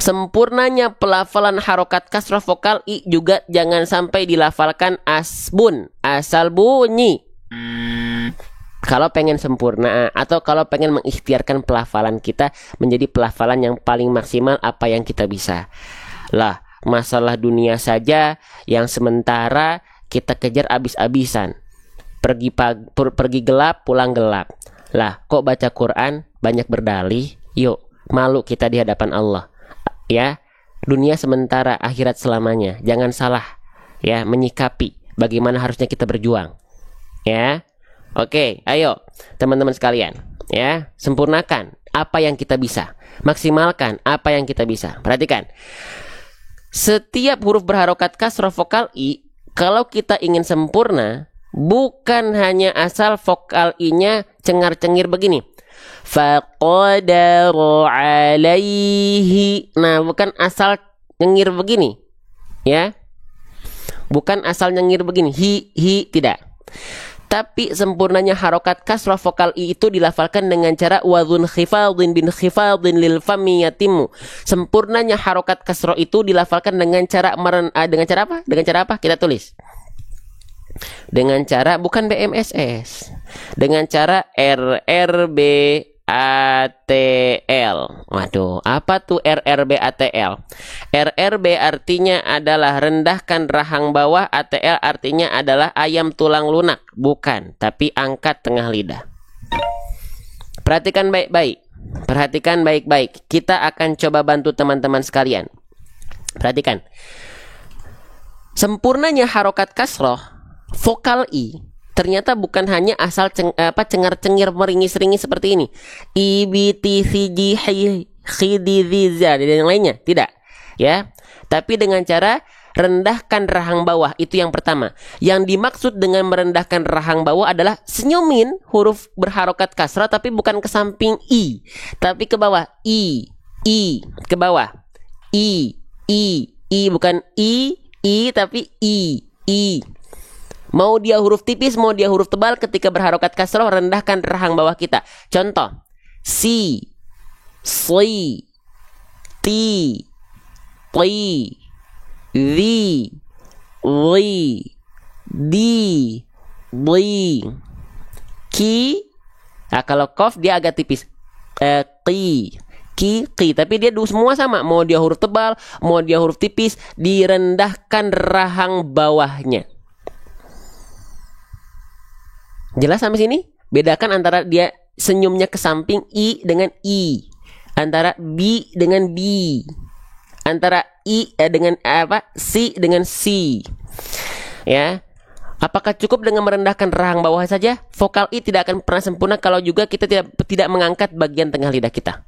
Sempurnanya pelafalan harokat kasroh vokal i juga jangan sampai dilafalkan asbun, asal bunyi. Kalau pengen sempurna atau kalau pengen mengikhtiarkan pelafalan kita menjadi pelafalan yang paling maksimal apa yang kita bisa. Lah, masalah dunia saja yang sementara kita kejar abis-abisan. Pergi gelap, pulang gelap. Lah, kok baca Quran banyak berdalih? Yuk, malu kita di hadapan Allah. Ya, dunia sementara, akhirat selamanya. Jangan salah ya menyikapi bagaimana harusnya kita berjuang. Ya. Oke, ayo teman-teman sekalian, ya, sempurnakan apa yang kita bisa, maksimalkan apa yang kita bisa. Perhatikan, setiap huruf berharokat kasroh vokal i, kalau kita ingin sempurna, bukan hanya asal vokal i-nya cengar-cengir begini. Faqadaru alaihi. Nah, bukan asal nyengir begini, ya, bukan asal nyengir begini, hi, tidak. Tapi sempurnanya harokat kasrah vokal i itu dilafalkan dengan cara wadhun khifadhin bin khifadhin lil fami yatimu. Sempurnanya harokat kasrah itu dilafalkan dengan cara dengan cara apa? Dengan cara apa? Kita tulis. Dengan cara bukan BMSS. Dengan cara RRBATL. Waduh, apa tuh RRBATL? RRB artinya adalah rendahkan rahang bawah, ATL artinya adalah ayam tulang lunak. Bukan, tapi angkat tengah lidah. Perhatikan baik-baik. Perhatikan baik-baik. Kita akan coba bantu teman-teman sekalian. Perhatikan. Sempurnanya harokat kasroh vokal i ternyata bukan hanya asal cengar-cengir meringis-ringis seperti ini. IBTCG khidiziza dan yang lainnya, tidak. Ya. Tapi dengan cara rendahkan rahang bawah, itu yang pertama. Yang dimaksud dengan merendahkan rahang bawah adalah senyumin huruf berharokat kasrah tapi bukan ke samping i, tapi ke bawah. I ke bawah. I bukan i tapi i. Mau dia huruf tipis, mau dia huruf tebal, ketika berharokat kasroh rendahkan rahang bawah kita. Contoh, si, ti, li, di, ki. Nah, kalau kof dia agak tipis. Ki, tapi dia semua sama. Mau dia huruf tebal, mau dia huruf tipis, direndahkan rahang bawahnya. Jelas sampai sini? Bedakan antara dia senyumnya ke samping i dengan i, antara b dengan b, antara i dengan si dengan si. Ya. Apakah cukup dengan merendahkan rahang bawah saja? Vokal i tidak akan pernah sempurna kalau juga kita tidak mengangkat bagian tengah lidah kita.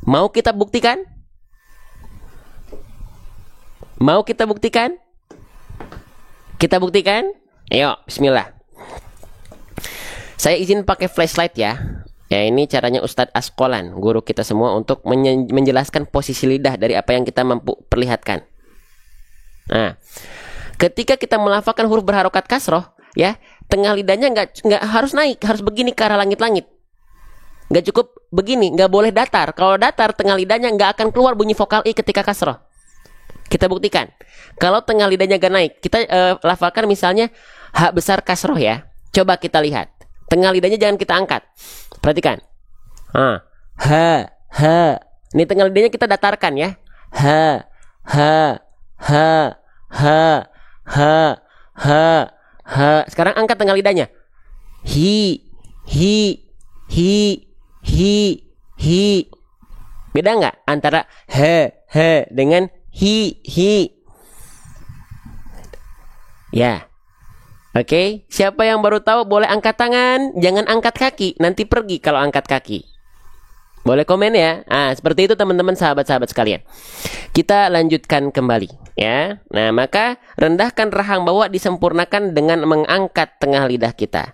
Mau kita buktikan? Mau kita buktikan? Kita buktikan? Ayo, bismillah. Saya izin pakai flashlight ya. Ya, ini caranya Ustadz Askolan, guru kita semua, untuk menjelaskan posisi lidah dari apa yang kita mampu perlihatkan. Nah, ketika kita melafalkan huruf berharokat kasroh, ya, tengah lidahnya nggak harus naik, harus begini ke arah langit-langit. Nggak cukup begini, nggak boleh datar. Kalau datar, tengah lidahnya nggak akan keluar bunyi vokal i ketika kasroh. Kita buktikan. Kalau tengah lidahnya nggak naik, kita lafalkan misalnya hak besar kasroh ya. Coba kita lihat. Tengah lidahnya jangan kita angkat. Perhatikan. Ha. Ini tengah lidahnya kita datarkan ya. Ha. Sekarang angkat tengah lidahnya. Hi. hi. Beda nggak antara he dengan hi? Ya. Oke, siapa yang baru tahu boleh angkat tangan, jangan angkat kaki, nanti pergi kalau angkat kaki. Boleh komen ya. Seperti itu teman-teman sahabat-sahabat sekalian. Kita lanjutkan kembali ya. Nah, maka rendahkan rahang bawah disempurnakan dengan mengangkat tengah lidah kita.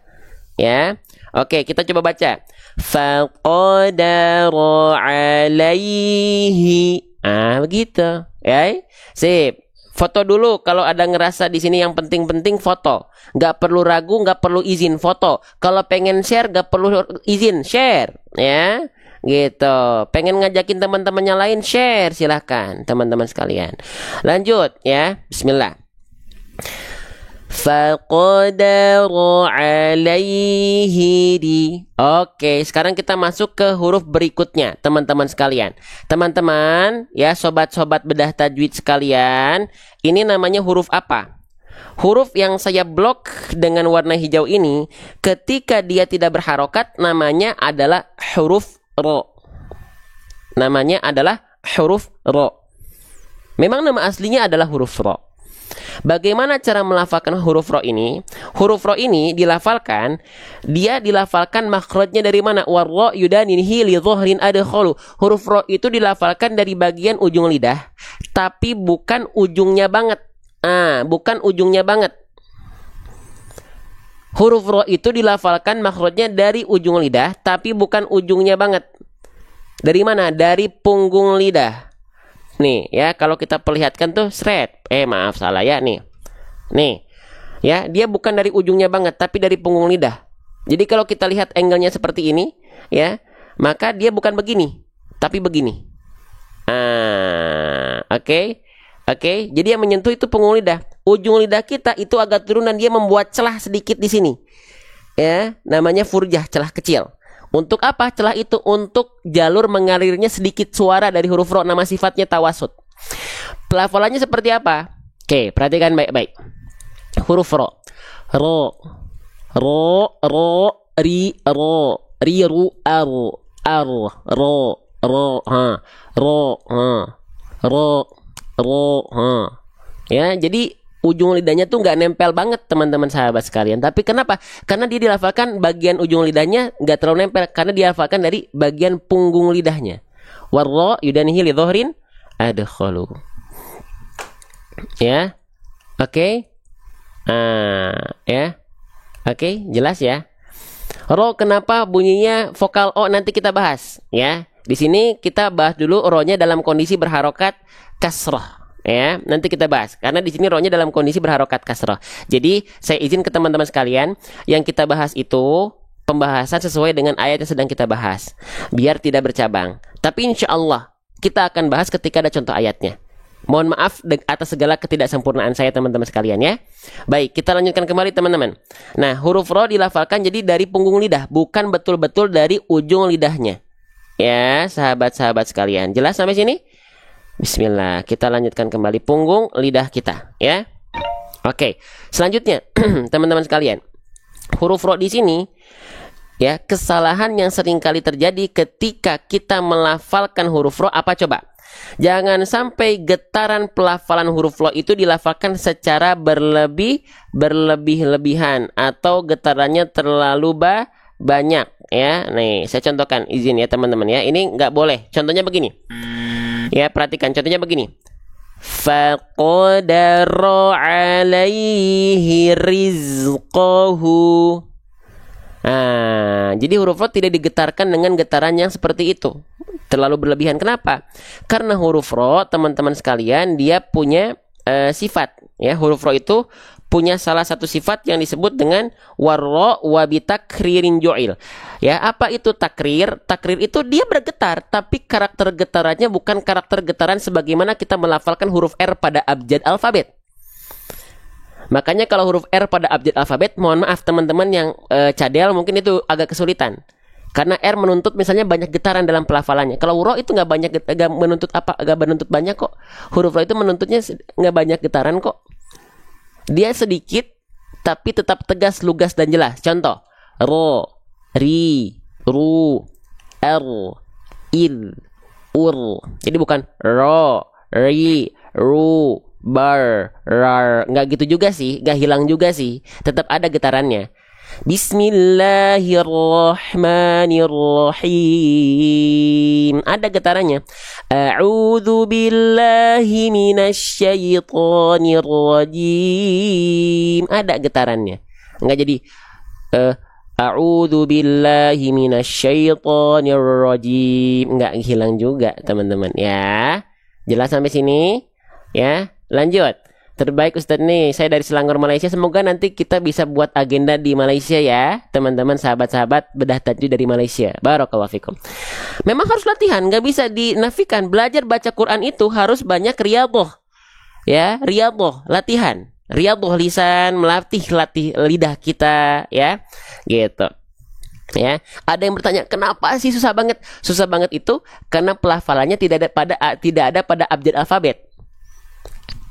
Ya. Oke, kita coba baca. Faqadara alaihi. Begitu. Ya. Sip. Foto dulu kalau ada ngerasa di sini yang penting-penting foto. Nggak perlu ragu, nggak perlu izin foto. Kalau pengen share nggak perlu izin share, ya. Gitu. Pengen ngajakin teman-temannya lain share, silahkan teman-teman sekalian. Lanjut ya. Bismillah. Faqadara alaihi di. Oke, sekarang kita masuk ke huruf berikutnya, teman-teman sekalian. Teman-teman, ya sobat-sobat bedah tajwid sekalian, ini namanya huruf apa? Huruf yang saya blok dengan warna hijau ini, ketika dia tidak berharokat, namanya adalah huruf ro. Namanya adalah huruf ro. Memang nama aslinya adalah huruf ro. Bagaimana cara melafalkan huruf ro ini? Huruf ro ini dilafalkan, dia dilafalkan makhrajnya dari mana? Warro yudaninhi li dhuhrin adkhalu. Huruf ro itu dilafalkan dari bagian ujung lidah, tapi bukan ujungnya banget. Bukan ujungnya banget. Huruf ro itu dilafalkan makhrajnya dari ujung lidah, tapi bukan ujungnya banget. Dari mana? Dari punggung lidah. Nih ya, kalau kita perlihatkan tuh maaf salah ya nih. Nih. Ya, dia bukan dari ujungnya banget tapi dari punggung lidah. Jadi kalau kita lihat angle-nya seperti ini, ya, maka dia bukan begini, tapi begini. Oke. Jadi yang menyentuh itu punggung lidah. Ujung lidah kita itu agak turunan, dia membuat celah sedikit di sini. Ya, namanya furjah, celah kecil. Untuk apa celah itu? Untuk jalur mengalirnya sedikit suara dari huruf ro, nama sifatnya tawasud. Pelafalannya seperti apa? Oke, perhatikan baik-baik. Huruf ro. Ro, ri, ru, ar, ro, ya, jadi ujung lidahnya tuh nggak nempel banget teman-teman sahabat sekalian. Tapi kenapa? Karena dia dilafalkan bagian ujung lidahnya nggak terlalu nempel, karena dilafalkan dari bagian punggung lidahnya. Warro yudanihi li dhuhrin adkhalu. Ya. Oke. Ya. Oke, jelas ya. Ro kenapa bunyinya vokal O, nanti kita bahas ya. Di sini kita bahas dulu ro-nya dalam kondisi berharokat kasrah. Ya, nanti kita bahas karena di sini ro-nya dalam kondisi berharokat kasrah. Jadi saya izin ke teman-teman sekalian, yang kita bahas itu pembahasan sesuai dengan ayat yang sedang kita bahas, biar tidak bercabang. Tapi insya Allah kita akan bahas ketika ada contoh ayatnya. Mohon maaf atas segala ketidaksempurnaan saya teman-teman sekalian ya. Baik, kita lanjutkan kembali teman-teman. Nah, huruf ro dilafalkan jadi dari punggung lidah, bukan betul-betul dari ujung lidahnya. Ya, sahabat-sahabat sekalian, jelas sampai sini? Bismillah, kita lanjutkan kembali punggung lidah kita, ya. Oke, selanjutnya teman-teman sekalian, huruf ro di sini, ya, kesalahan yang sering kali terjadi ketika kita melafalkan huruf ro apa coba? Jangan sampai getaran pelafalan huruf ro itu dilafalkan secara berlebih-lebihan atau getarannya terlalu banyak, ya. Nih, saya contohkan, izin ya teman-teman ya. Ini nggak boleh. Contohnya begini. Ya, perhatikan contohnya begini. Faqadara alaihi rizqahu. Jadi huruf ro tidak digetarkan dengan getaran yang seperti itu. Terlalu berlebihan. Kenapa? Karena huruf ro, teman-teman sekalian, dia punya sifat. Ya, huruf ro itu punya salah satu sifat yang disebut dengan warro wabitakririn jo'il. Ya, apa itu takrir? Takrir itu dia bergetar, tapi karakter getarannya bukan karakter getaran sebagaimana kita melafalkan huruf R pada abjad alfabet. Makanya kalau huruf R pada abjad alfabet, mohon maaf teman-teman yang cadel mungkin itu agak kesulitan. Karena R menuntut misalnya banyak getaran dalam pelafalannya. Kalau ro itu nggak menuntut banyak kok. Huruf ro itu menuntutnya nggak banyak getaran kok. Dia sedikit tapi tetap tegas, lugas dan jelas. Contoh, ro, ri, ru, er, il, ur. Jadi bukan ro, ri, ru, bar, rar. Nggak gitu juga sih, nggak hilang juga sih. Tetap ada getarannya. Bismillahirrahmanirrahim. Ada getarannya. A'udzu billahi minasyaitonir rajim. Ada getarannya. Enggak jadi A'udzu billahi minasyaitonir rajim. Enggak hilang juga, teman-teman ya. Jelas sampai sini? Ya, lanjut. Terbaik Ustadz nih, saya dari Selangor Malaysia. Semoga nanti kita bisa buat agenda di Malaysia ya, teman-teman, sahabat-sahabat bedah tajwid dari Malaysia. Barakallahu fikum. Memang harus latihan, nggak bisa dinafikan. Belajar baca Quran itu harus banyak riyadhah. Ya, riyadhah, latihan. Riyadhah lisan, melatih lidah kita ya. Gitu. Ya, ada yang bertanya, kenapa sih susah banget? Susah banget itu karena pelafalannya tidak ada pada abjad alfabet.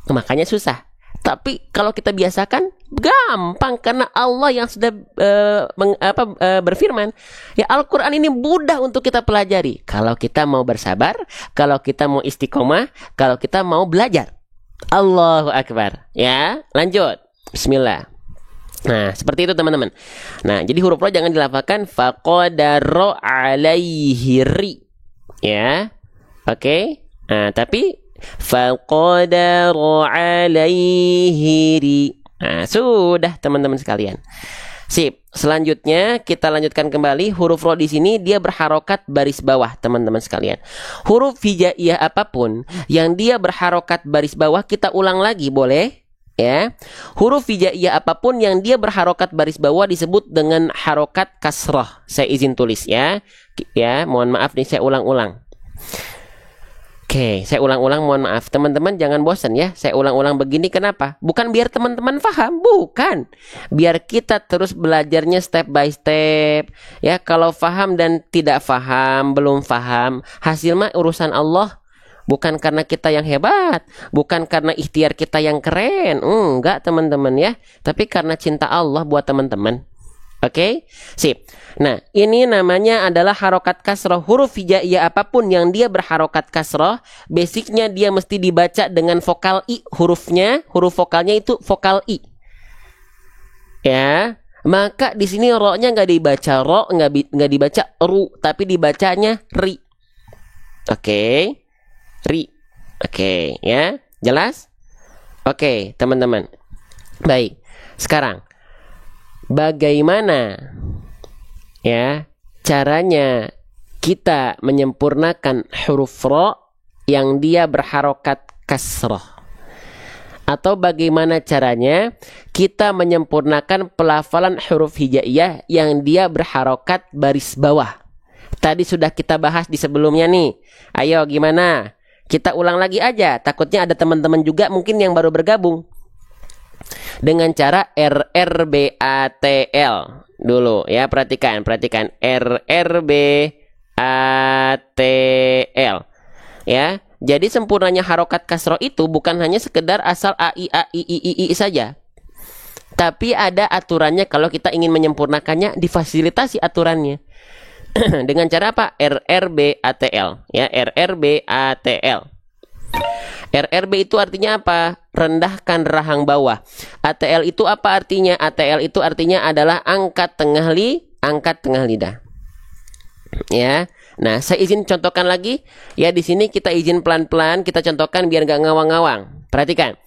Makanya susah. Tapi kalau kita biasakan gampang karena Allah yang sudah berfirman, ya Al-Qur'an ini mudah untuk kita pelajari kalau kita mau bersabar, kalau kita mau istiqomah, kalau kita mau belajar. Allahu Akbar. Ya, lanjut. Bismillah. Nah, seperti itu teman-teman. Nah, jadi huruf ro jangan dilafalkan faqadara alaihi ri. Ya. Oke. Nah, tapi faqadara alaihi ri. Nah, sudah teman-teman sekalian. Sip. Selanjutnya kita lanjutkan kembali. Huruf ro di sini dia berharokat baris bawah, teman-teman sekalian. Huruf hijaiyah apapun yang dia berharokat baris bawah kita ulang lagi boleh? Ya. Huruf hijaiyah apapun yang dia berharokat baris bawah disebut dengan harokat kasrah. Saya izin tulis ya. Ya, mohon maaf nih saya ulang-ulang. Oke, saya ulang-ulang, mohon maaf. Teman-teman jangan bosan ya. Saya ulang-ulang begini kenapa? Bukan biar teman-teman paham, bukan. Biar kita terus belajarnya step by step. Ya, kalau paham dan tidak paham, belum paham, hasil mah urusan Allah. Bukan karena kita yang hebat, bukan karena ikhtiar kita yang keren. Enggak, teman-teman ya. Tapi karena cinta Allah buat teman-teman. Oke, sip. Nah, ini namanya adalah harokat kasroh. Huruf hijaiyah apapun yang dia berharokat kasroh, basicnya dia mesti dibaca dengan vokal i. Hurufnya, huruf vokalnya itu vokal i. Ya, maka di sini ro-nya nggak dibaca ro, nggak dibaca ru, tapi dibacanya ri. Oke, ri. Oke, ya, jelas? Oke, teman-teman. Baik, sekarang. Bagaimana ya caranya kita menyempurnakan huruf ro yang dia berharokat kasroh? Atau bagaimana caranya kita menyempurnakan pelafalan huruf hijaiyah yang dia berharokat baris bawah? Tadi sudah kita bahas di sebelumnya nih. Ayo gimana? Kita ulang lagi aja. Takutnya ada teman-teman juga mungkin yang baru bergabung. Dengan cara RRBATL dulu ya, perhatikan RRBATL ya. Jadi sempurnanya harokat kasroh itu bukan hanya sekedar asal a i saja, tapi ada aturannya. Kalau kita ingin menyempurnakannya, difasilitasi aturannya. Dengan cara apa? RRBATL ya, RRBATL. RRB itu artinya apa? Rendahkan rahang bawah. ATL itu apa artinya? ATL itu artinya adalah angkat tengah lidah. Ya. Nah, saya izin contohkan lagi. Ya, di sini kita izin pelan-pelan, kita contohkan biar nggak ngawang-ngawang. Perhatikan.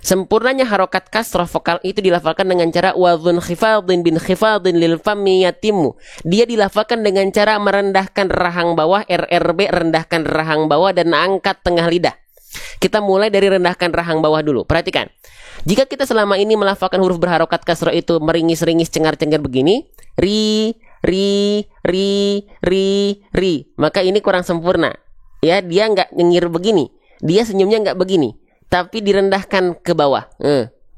Sempurnanya harokat kasroh vokal itu dilafalkan dengan cara wadhun khifadin bin khifadin lil fammi yatimu. Dia dilafalkan dengan cara merendahkan rahang bawah, RRB, rendahkan rahang bawah dan angkat tengah lidah. Kita mulai dari rendahkan rahang bawah dulu. Perhatikan. Jika kita selama ini melafalkan huruf berharokat kasroh itu meringis-ringis, cengar-cengar begini, ri, maka ini kurang sempurna. Ya, dia nggak nyengir begini. Dia senyumnya nggak begini, tapi direndahkan ke bawah.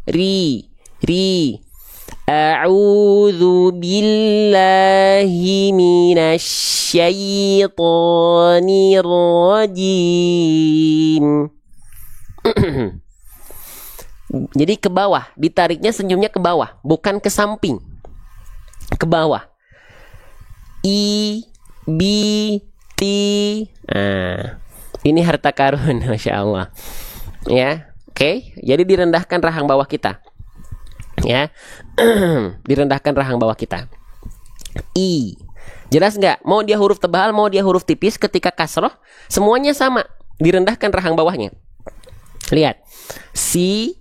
Ri. A'udzu billahi minasyaitonir rajim. Jadi ke bawah, ditariknya senyumnya ke bawah, bukan ke samping. Ke bawah. I, bi, ti. Nah, ini harta karun, masya Allah. Ya, oke. Jadi direndahkan rahang bawah kita. Ya, direndahkan rahang bawah kita. I. Jelas nggak? Mau dia huruf tebal, mau dia huruf tipis, ketika kasroh semuanya sama. Direndahkan rahang bawahnya. Lihat. Si,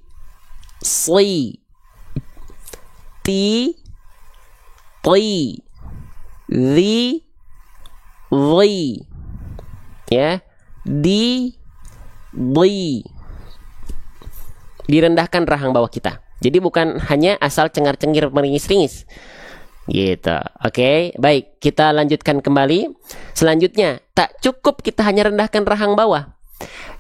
ti, zi, ya, di, direndahkan rahang bawah kita. Jadi bukan hanya asal cengar-cengir meringis-ringis. Gitu. Oke, baik. Kita lanjutkan kembali. Selanjutnya, tak cukup kita hanya rendahkan rahang bawah.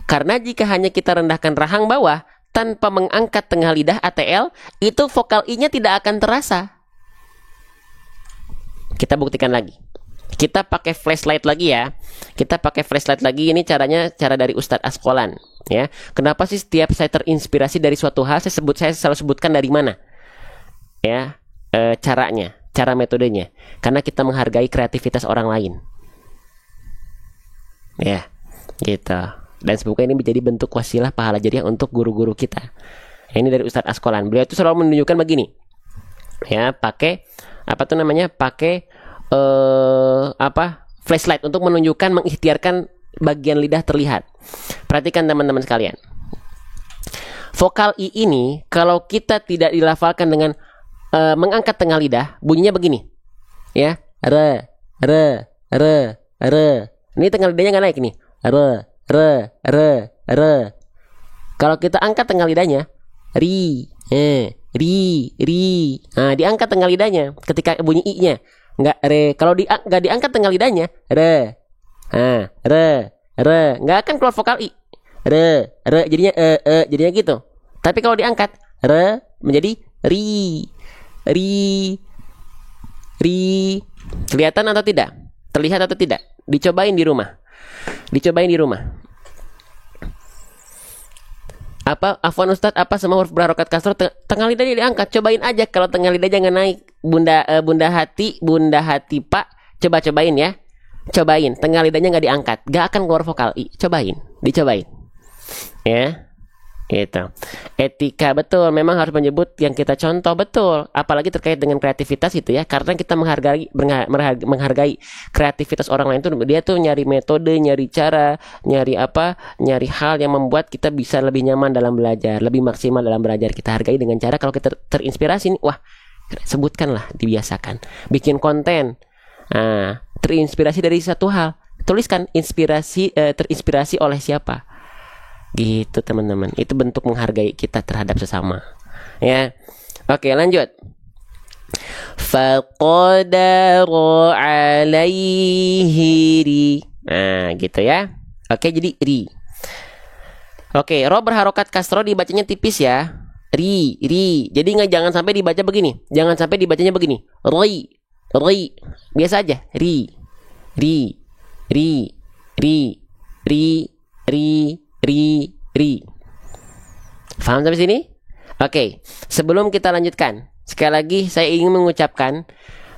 Karena jika hanya kita rendahkan rahang bawah tanpa mengangkat tengah lidah ATL, itu vokal I-nya tidak akan terasa. Kita buktikan lagi. Kita pakai flashlight lagi ya. Kita pakai flashlight lagi. Ini cara dari Ustadz Askolan. Ya. Kenapa sih setiap saya terinspirasi dari suatu hal, saya selalu sebutkan dari mana? Ya, caranya, cara metodenya. Karena kita menghargai kreativitas orang lain. Ya, gitu. Dan semoga ini menjadi bentuk wasilah pahala jariah untuk guru-guru kita. Ini dari Ustadz Askolan. Beliau itu selalu menunjukkan begini. Ya, pakai pakai flashlight untuk menunjukkan, mengikhtiarkan bagian lidah terlihat. Perhatikan teman-teman sekalian. Vokal I ini kalau kita tidak dilafalkan dengan mengangkat tengah lidah, bunyinya begini. Ya, re. Ini tengah lidahnya nggak naik nih. Re. Kalau kita angkat tengah lidahnya, ri. Nah, diangkat tengah lidahnya ketika bunyi I-nya. Nggak re. Kalau nggak diangkat tengah lidahnya, re. Nah, re. Nggak akan keluar vokal I. Re. Jadinya jadinya gitu. Tapi kalau diangkat, re menjadi ri. Kelihatan atau tidak? Terlihat atau tidak? Dicobain di rumah. Afwan Ustadz, apa semua huruf berharokat kasroh tengah lidahnya diangkat? Cobain aja. Kalau tengah lidah jangan naik. Bunda hati Pak, cobain ya. Cobain, tengah lidahnya nggak diangkat, nggak akan keluar vokal I. Dicobain ya. Gitu. Etika betul, memang harus menyebut yang kita contoh, betul. Apalagi terkait dengan kreativitas itu ya, karena kita menghargai kreativitas orang lain tuh. Dia tuh nyari metode, nyari cara, nyari hal yang membuat kita bisa lebih nyaman dalam belajar, lebih maksimal dalam belajar. Kita hargai dengan cara kalau kita terinspirasi nih, wah, sebutkanlah, dibiasakan. Bikin konten, terinspirasi dari satu hal, tuliskan terinspirasi oleh siapa. Gitu teman-teman. Itu bentuk menghargai kita terhadap sesama. Ya. Oke, lanjut. Faqadara alaihi ri. Nah, gitu ya. Oke, jadi ri. Oke, ro berharokat kasro dibacanya tipis ya. Ri. Jadi jangan sampai dibaca begini. Jangan sampai dibacanya begini. Ri. Biasa aja. Ri. Paham sampai sini? Oke, sebelum kita lanjutkan, sekali lagi saya ingin mengucapkan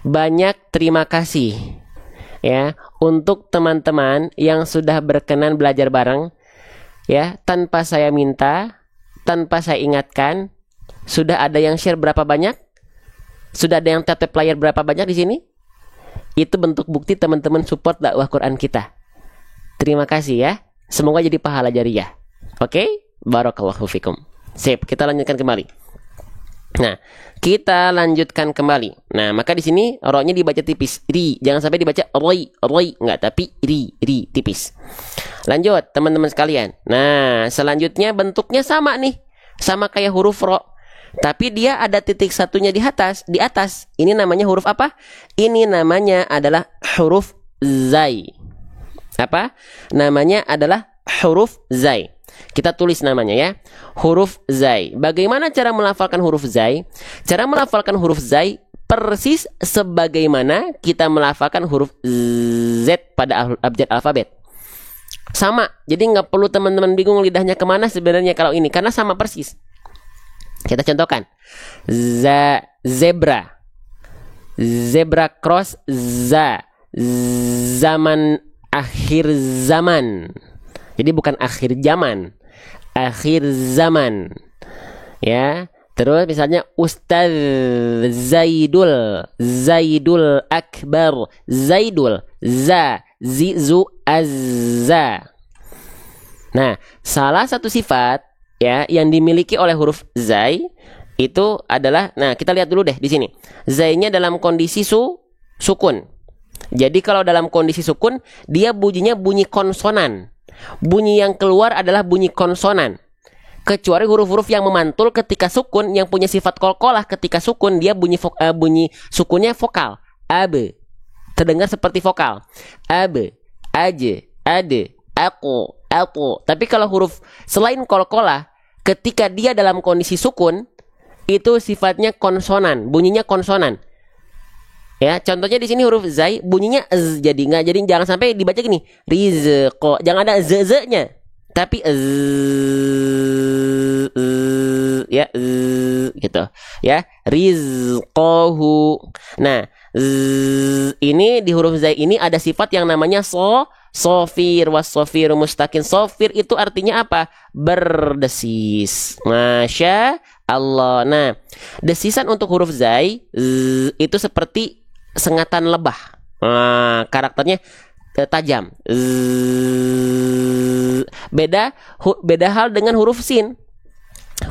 banyak terima kasih ya untuk teman-teman yang sudah berkenan belajar bareng ya, tanpa saya minta, tanpa saya ingatkan. Sudah ada yang share berapa banyak? Sudah ada yang tap player berapa banyak di sini? Itu bentuk bukti teman-teman support dakwah Quran kita. Terima kasih ya. Semoga jadi pahala jariah. Oke? Barakallahu fikum. Sip, kita lanjutkan kembali. Nah, kita lanjutkan kembali. Nah, maka di sini ro-nya dibaca tipis, ri. Jangan sampai dibaca roi, enggak, tapi ri, tipis. Lanjut, teman-teman sekalian. Nah, selanjutnya bentuknya sama nih. Sama kayak huruf ro. Tapi dia ada titik satunya di atas. Ini namanya huruf apa? Ini namanya adalah huruf zai. Apa? Namanya adalah huruf zai. Kita tulis namanya ya. Huruf zai. Bagaimana cara melafalkan huruf zai? Cara melafalkan huruf zai persis sebagaimana kita melafalkan huruf Z pada abjad alfabet. Sama. Jadi nggak perlu teman-teman bingung lidahnya kemana sebenarnya kalau ini. Karena sama persis. Kita contohkan. Zebra. Zebra cross za. zaman akhir zaman. Jadi bukan akhir zaman, akhir zaman. Ya. Terus misalnya Ustaz Zaidul Akbar, Zaidul, Zizu Azza. Nah, salah satu sifat ya yang dimiliki oleh huruf zai itu adalah, nah kita lihat dulu deh di sini. Zainya dalam kondisi sukun. Jadi kalau dalam kondisi sukun, dia bunyinya bunyi konsonan. Bunyi yang keluar adalah bunyi konsonan. Kecuali huruf-huruf yang memantul ketika sukun, yang punya sifat qalqalah ketika sukun, dia bunyi sukunnya vokal. Abe, terdengar seperti vokal. Abe, aje, ade, aku. Tapi kalau huruf selain qalqalah, ketika dia dalam kondisi sukun, itu sifatnya konsonan, bunyinya konsonan. Ya, contohnya di sini huruf zai bunyinya z, jadi jangan sampai dibaca gini, rizqo, jangan ada z-nya. Tapi ya gitu ya, rizqahu. Nah, ini di huruf zai ini ada sifat yang namanya sofir, wasofir mustaqim. Sofir itu artinya apa? Berdesis. Masya Allah. Nah, desisan untuk huruf zai itu seperti sengatan lebah. Nah, karakternya tajam. Beda hal dengan huruf sin.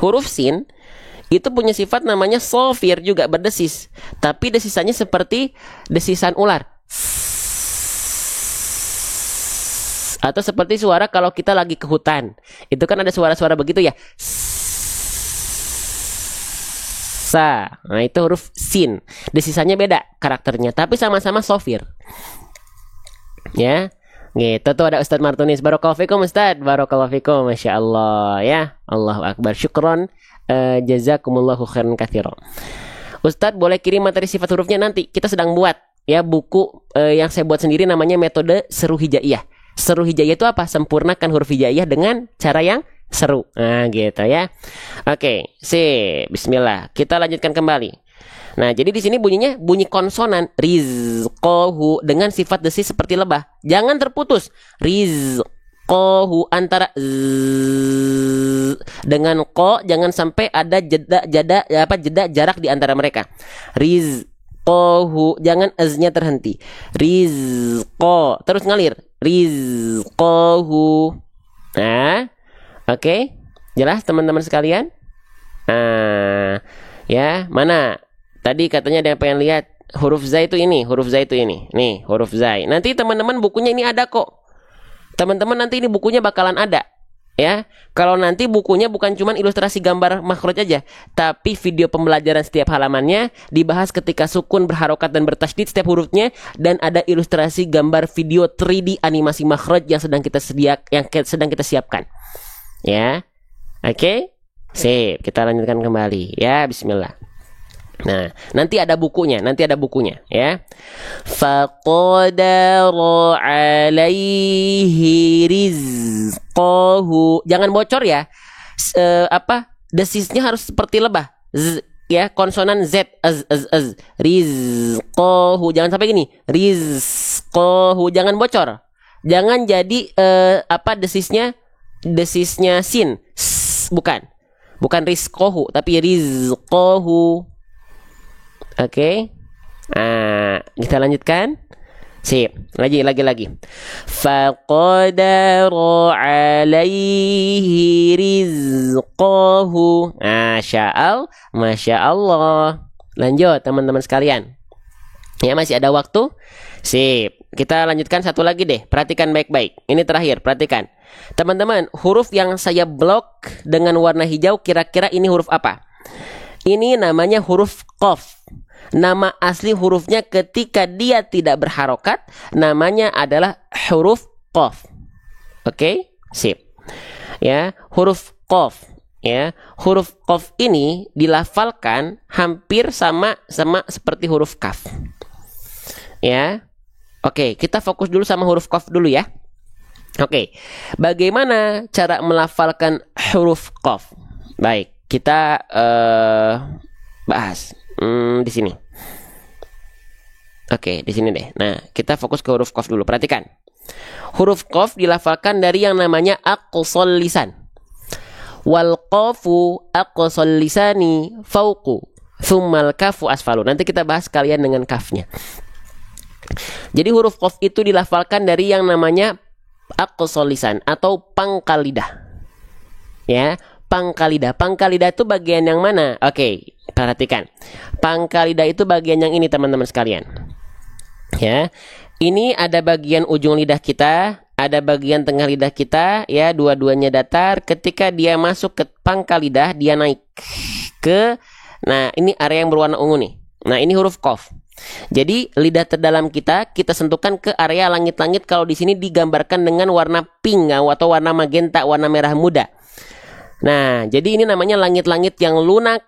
Huruf sin itu punya sifat namanya sofir, juga berdesis, tapi desisannya seperti desisan ular. Atau seperti suara kalau kita lagi ke hutan. Itu kan ada suara-suara begitu ya. Nah, itu huruf sin. Desisannya beda karakternya, tapi sama-sama sofir. Ya, gitu tuh ada Ustadz Martunis. Barakallahu fikum Ustadz, barakallahu fikum, masya Allah ya, Allahu akbar, syukron, jazakumullahu khairan katsira. Ustadz boleh kirim materi sifat hurufnya, nanti kita sedang buat ya buku yang saya buat sendiri, namanya metode seru hijaiyah. Seru hijaiyah itu apa? Sempurnakan huruf hijaiyah dengan cara yang seru. Nah, gitu ya. Oke, bismillah. Kita lanjutkan kembali. Nah, jadi di sini bunyinya bunyi konsonan, rizqahu, dengan sifat desis seperti lebah. Jangan terputus. Rizqahu antara dengan ko, jangan sampai ada jeda jarak di antara mereka. Rizqahu, jangan aznya terhenti. Rizqo, terus ngalir. Rizqahu. Nah, oke. Jelas teman-teman sekalian? Nah, ya, mana? Tadi katanya ada yang pengen lihat huruf zai itu ini, huruf zai itu ini. Nih, huruf zai. Nanti teman-teman bukunya ini ada kok. Teman-teman nanti ini bukunya bakalan ada. Ya. Kalau nanti bukunya bukan cuma ilustrasi gambar makhraj aja, tapi video pembelajaran setiap halamannya dibahas ketika sukun, berharokat dan bertasydid setiap hurufnya, dan ada ilustrasi gambar video 3D animasi makhraj yang sedang kita siapkan. Ya. Oke? Sip, kita lanjutkan kembali. Ya, bismillah. Nah, nanti ada bukunya ya. Faqadara alaihi rizqahu. Jangan bocor ya. Desisnya harus seperti lebah. Ya, konsonan Z, az. Rizqahu, jangan sampai gini. Rizqahu, jangan bocor. Jangan jadi desisnya sin. Bukan rizqahu, tapi rizqahu. Oke. Nah, kita lanjutkan. Sip. Lagi. Faqadara alaihi rizqahu. Masya Allah. Lanjut teman-teman sekalian. Ya, masih ada waktu. Sip. Kita lanjutkan satu lagi deh. Perhatikan baik-baik. Ini terakhir, perhatikan. Teman-teman, huruf yang saya blok dengan warna hijau, kira-kira ini huruf apa? Ini namanya huruf qaf. Nama asli hurufnya ketika dia tidak berharokat, namanya adalah huruf qaf. Oke? Sip. Ya, huruf qaf. Ya, huruf qaf ini dilafalkan hampir sama seperti huruf kaf. Ya. Oke, kita fokus dulu sama huruf qaf dulu ya. Oke. Bagaimana cara melafalkan huruf qaf? Baik, kita bahas di sini. Oke, di sini deh. Nah, kita fokus ke huruf qaf dulu. Perhatikan. Huruf qaf dilafalkan dari yang namanya aqsal lisan. Wal qafu aqsal lisani fauqu, tsummal kafu asfalu. Nanti kita bahas kalian dengan kafnya. Jadi huruf qaf itu dilafalkan dari yang namanya aqsal lisan atau pangkal lidah. Ya, pangkal lidah. Pangkal lidah itu bagian yang mana? Oke, perhatikan. Pangkal lidah itu bagian yang ini, teman-teman sekalian. Ya. Ini ada bagian ujung lidah kita, ada bagian tengah lidah kita, ya, dua-duanya datar. Ketika dia masuk ke pangkal lidah, dia naik ke, nah ini area yang berwarna ungu nih. Nah ini huruf qaf. Jadi lidah terdalam kita sentuhkan ke area langit-langit. Kalau di sini digambarkan dengan warna pink atau warna magenta, warna merah muda. Nah jadi ini namanya langit-langit yang lunak.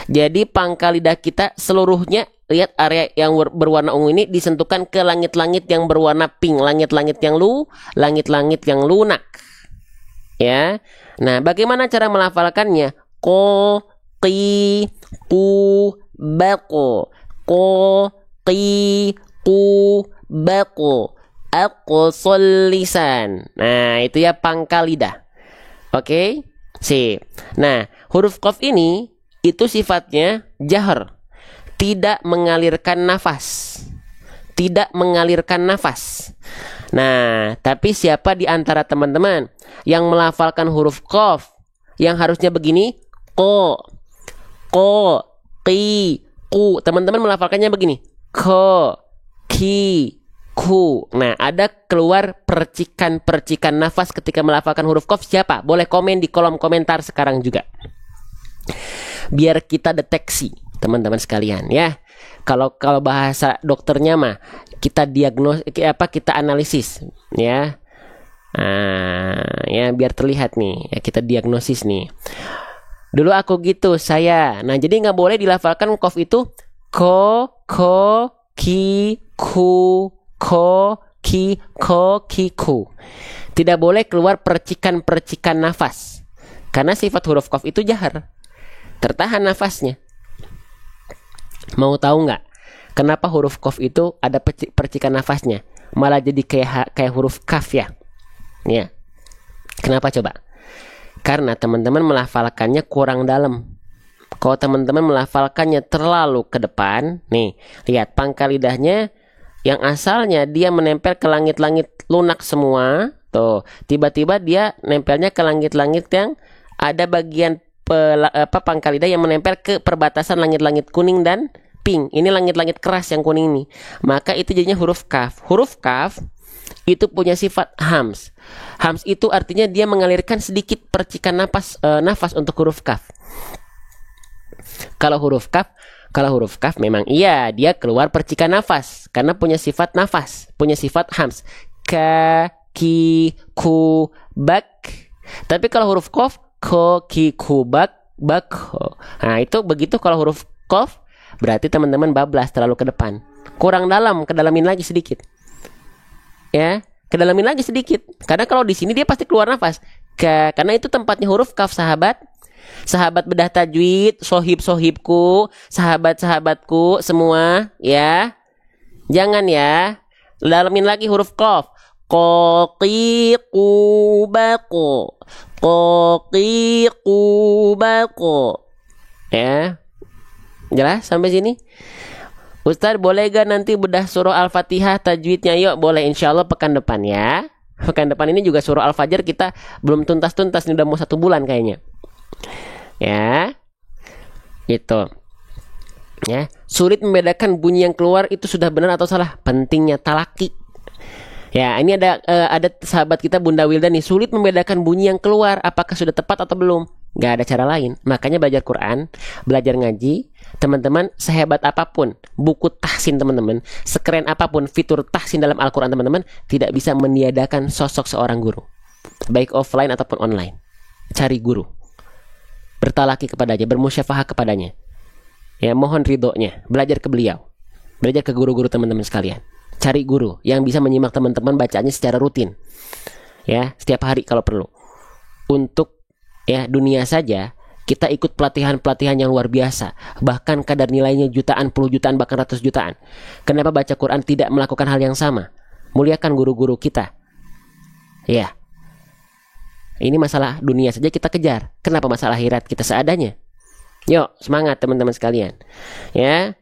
Jadi pangkal lidah kita seluruhnya, lihat area yang berwarna ungu ini disentuhkan ke langit-langit yang berwarna pink, langit-langit yang lunak. Ya. Nah, bagaimana cara melafalkannya? Ko, qi, ku, baqo. Ko, qi, ku, baqo. Aqsal lisan. Nah, itu ya pangkal lidah. Oke? Sip. Nah, huruf qaf ini itu sifatnya jahar, tidak mengalirkan nafas. Tidak mengalirkan nafas. Nah, tapi siapa di antara teman-teman yang melafalkan huruf qaf yang harusnya begini? Ko, qi, ku. Teman-teman melafalkannya begini. Ko, ki, ku. Nah, ada keluar percikan-percikan nafas ketika melafalkan huruf qaf. Siapa? Boleh komen di kolom komentar sekarang juga. Biar kita deteksi, teman-teman sekalian, ya. Kalau bahasa dokternya mah kita kita analisis, ya. Ya biar terlihat nih, ya kita diagnosis nih. Dulu aku gitu, saya. Nah, jadi nggak boleh dilafalkan qaf itu ko, ki, ku, ko, ki, ku. Tidak boleh keluar percikan-percikan nafas. Karena sifat huruf qaf itu jahar. Tertahan nafasnya. Mau tahu nggak kenapa huruf qaf itu ada percikan nafasnya? Malah jadi kayak huruf kaf ya. Ya. Kenapa coba? Karena teman-teman melafalkannya kurang dalam. Kalau teman-teman melafalkannya terlalu ke depan, nih, lihat pangkal lidahnya yang asalnya dia menempel ke langit-langit lunak semua, tuh, tiba-tiba dia nempelnya ke langit-langit yang ada bagian pangkal lidah yang menempel ke perbatasan langit-langit kuning dan pink. Ini langit-langit keras yang kuning ini. Maka itu jadinya huruf kaf. Huruf kaf itu punya sifat hams. Hams itu artinya dia mengalirkan sedikit percikan nafas untuk huruf kaf. Kalau huruf kaf memang iya dia keluar percikan nafas karena punya sifat nafas, punya sifat hams. Ka, ki, ku, bak. Tapi kalau huruf qaf ko, ki, ku, bak, ho. Nah itu begitu kalau huruf qaf berarti teman-teman bablas terlalu ke depan. Kurang dalam, kedalamin lagi sedikit. Ya, kedalamin lagi sedikit. Karena kalau di sini dia pasti keluar nafas. Karena itu tempatnya huruf kaf, sahabat. Sahabat bedah tajwid, sohib-sohibku, sahabat-sahabatku semua, ya. Jangan ya. Dalamin lagi huruf qaf. Ko, qi, ku, baqo. Ko, qi, ku, baqo. Ya. Jelas sampai sini? Ustaz boleh gak nanti bedah surah Al-Fatihah tajwidnya? Yuk boleh, insya Allah pekan depan ya. Pekan depan ini juga surah Al-Fajr kita belum tuntas-tuntas nih, udah mau 1 bulan kayaknya. Ya, itu. Ya, sulit membedakan bunyi yang keluar itu sudah benar atau salah. Pentingnya talaki. Ya, ini ada sahabat kita Bunda Wilda nih, sulit membedakan bunyi yang keluar apakah sudah tepat atau belum. Gak ada cara lain. Makanya belajar Quran, belajar ngaji, teman-teman, sehebat apapun buku tahsin teman-teman, sekeren apapun fitur tahsin dalam Al-Quran teman-teman, tidak bisa meniadakan sosok seorang guru, baik offline ataupun online. Cari guru, bertalaki kepadanya, bermusyafahah kepadanya, ya, mohon ridhonya, belajar ke beliau, belajar ke guru-guru teman-teman sekalian. Cari guru yang bisa menyimak teman-teman bacaannya secara rutin, ya, setiap hari kalau perlu. Untuk ya dunia saja Kita ikut pelatihan-pelatihan yang luar biasa. Bahkan kadar nilainya jutaan, puluh jutaan, bahkan ratus jutaan. Kenapa baca Quran tidak melakukan hal yang sama? Muliakan guru-guru kita. Ya. Ini masalah dunia saja kita kejar. Kenapa masalah akhirat kita seadanya? Yuk, semangat teman-teman sekalian. Ya.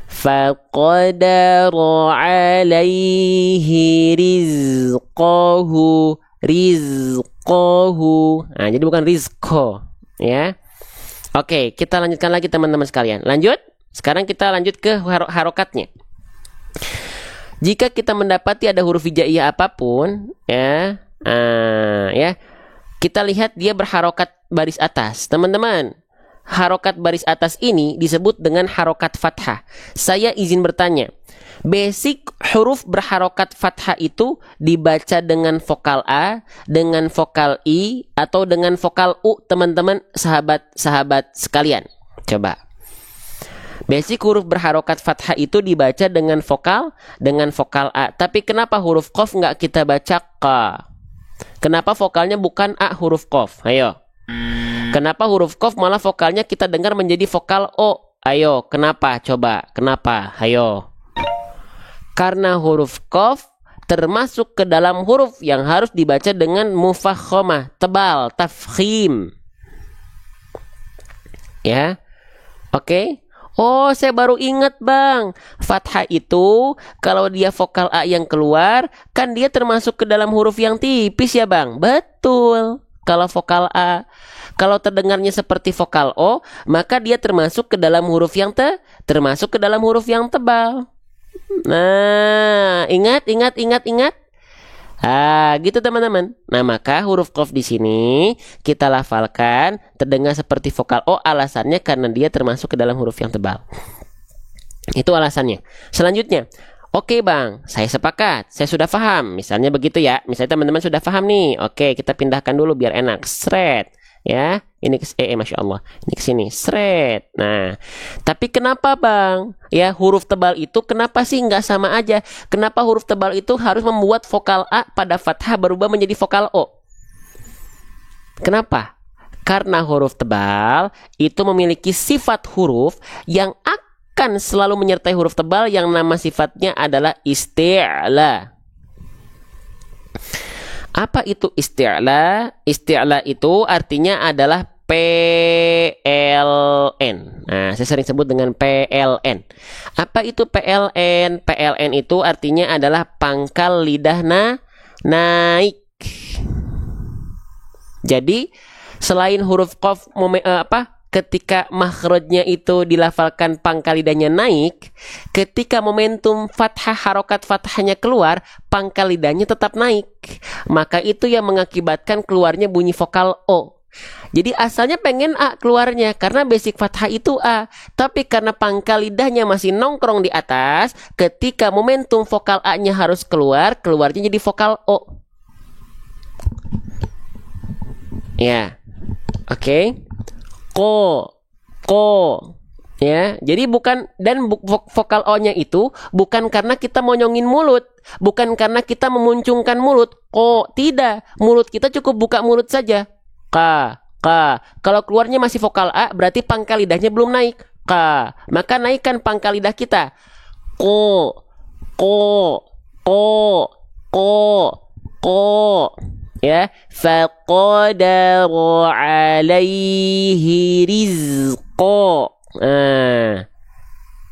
فَقَدَرَ عَلَيْهِ رِزْقَهُ. Nah, jadi bukan rizqo, ya. Oke, kita lanjutkan lagi teman-teman sekalian. Lanjut. Sekarang kita lanjut ke harokatnya. Jika kita mendapati ada huruf hijaiyah apapun, ya, kita lihat dia berharokat baris atas, teman-teman. Harokat baris atas ini disebut dengan harokat fathah. Saya izin bertanya, basic huruf berharokat fathah itu dibaca dengan vokal A, dengan vokal I, atau dengan vokal U, teman-teman, sahabat-sahabat sekalian. Coba. Basic huruf berharokat fathah itu dibaca dengan vokal A. Tapi kenapa huruf qaf nggak kita baca qa? Kenapa vokalnya bukan A huruf qaf? Ayo. Kenapa huruf qaf malah vokalnya kita dengar menjadi vokal O? Ayo, kenapa? Coba, kenapa? Ayo. Karena huruf qaf termasuk ke dalam huruf yang harus dibaca dengan mufakhamah, tebal, tafkhim. Ya. Oke. Oh, saya baru ingat, Bang. Fathah itu kalau dia vokal A yang keluar, kan dia termasuk ke dalam huruf yang tipis ya, Bang? Betul. Kalau vokal A, kalau terdengarnya seperti vokal O, maka dia termasuk ke dalam huruf yang tebal. Nah, ingat. Gitu teman-teman. Nah, maka huruf qaf di sini kita lafalkan terdengar seperti vokal O, alasannya karena dia termasuk ke dalam huruf yang tebal. Itu alasannya. Selanjutnya, oke Bang, saya sepakat, saya sudah paham. Misalnya begitu ya, misalnya teman-teman sudah paham nih. Oke, kita pindahkan dulu biar enak. Sret, ya. Ini ke Masya Allah. Ini ke sini, sret. Nah, tapi kenapa Bang? Ya, huruf tebal itu kenapa sih nggak sama aja? Kenapa huruf tebal itu harus membuat vokal A pada fathah berubah menjadi vokal O? Kenapa? Karena huruf tebal itu memiliki sifat huruf yang akan selalu menyertai huruf tebal yang nama sifatnya adalah isti'la. Apa itu isti'la? Isti'la itu artinya adalah PLN. Nah, saya sering sebut dengan PLN. Apa itu PLN? PLN itu artinya adalah pangkal lidah naik. Jadi, selain huruf qaf ketika makhrajnya itu dilafalkan pangkal lidahnya naik, ketika momentum fathah harokat fathahnya keluar, pangkal lidahnya tetap naik. Maka itu yang mengakibatkan keluarnya bunyi vokal O. Jadi asalnya pengen A keluarnya karena basic fathah itu A, tapi karena pangkal lidahnya masih nongkrong di atas, ketika momentum vokal A-nya harus keluarnya jadi vokal O. Ya. Oke. Ko. Ya, jadi bukan, dan vokal O-nya itu bukan karena kita monyongin mulut, bukan karena kita memuncungkan mulut. Ko, tidak. Mulut kita cukup buka mulut saja. Ka. Kalau keluarnya masih vokal A, berarti pangkal lidahnya belum naik. Ka. Maka naikkan pangkal lidah kita. Ko. Ya, faqadaru alaihi rizqo.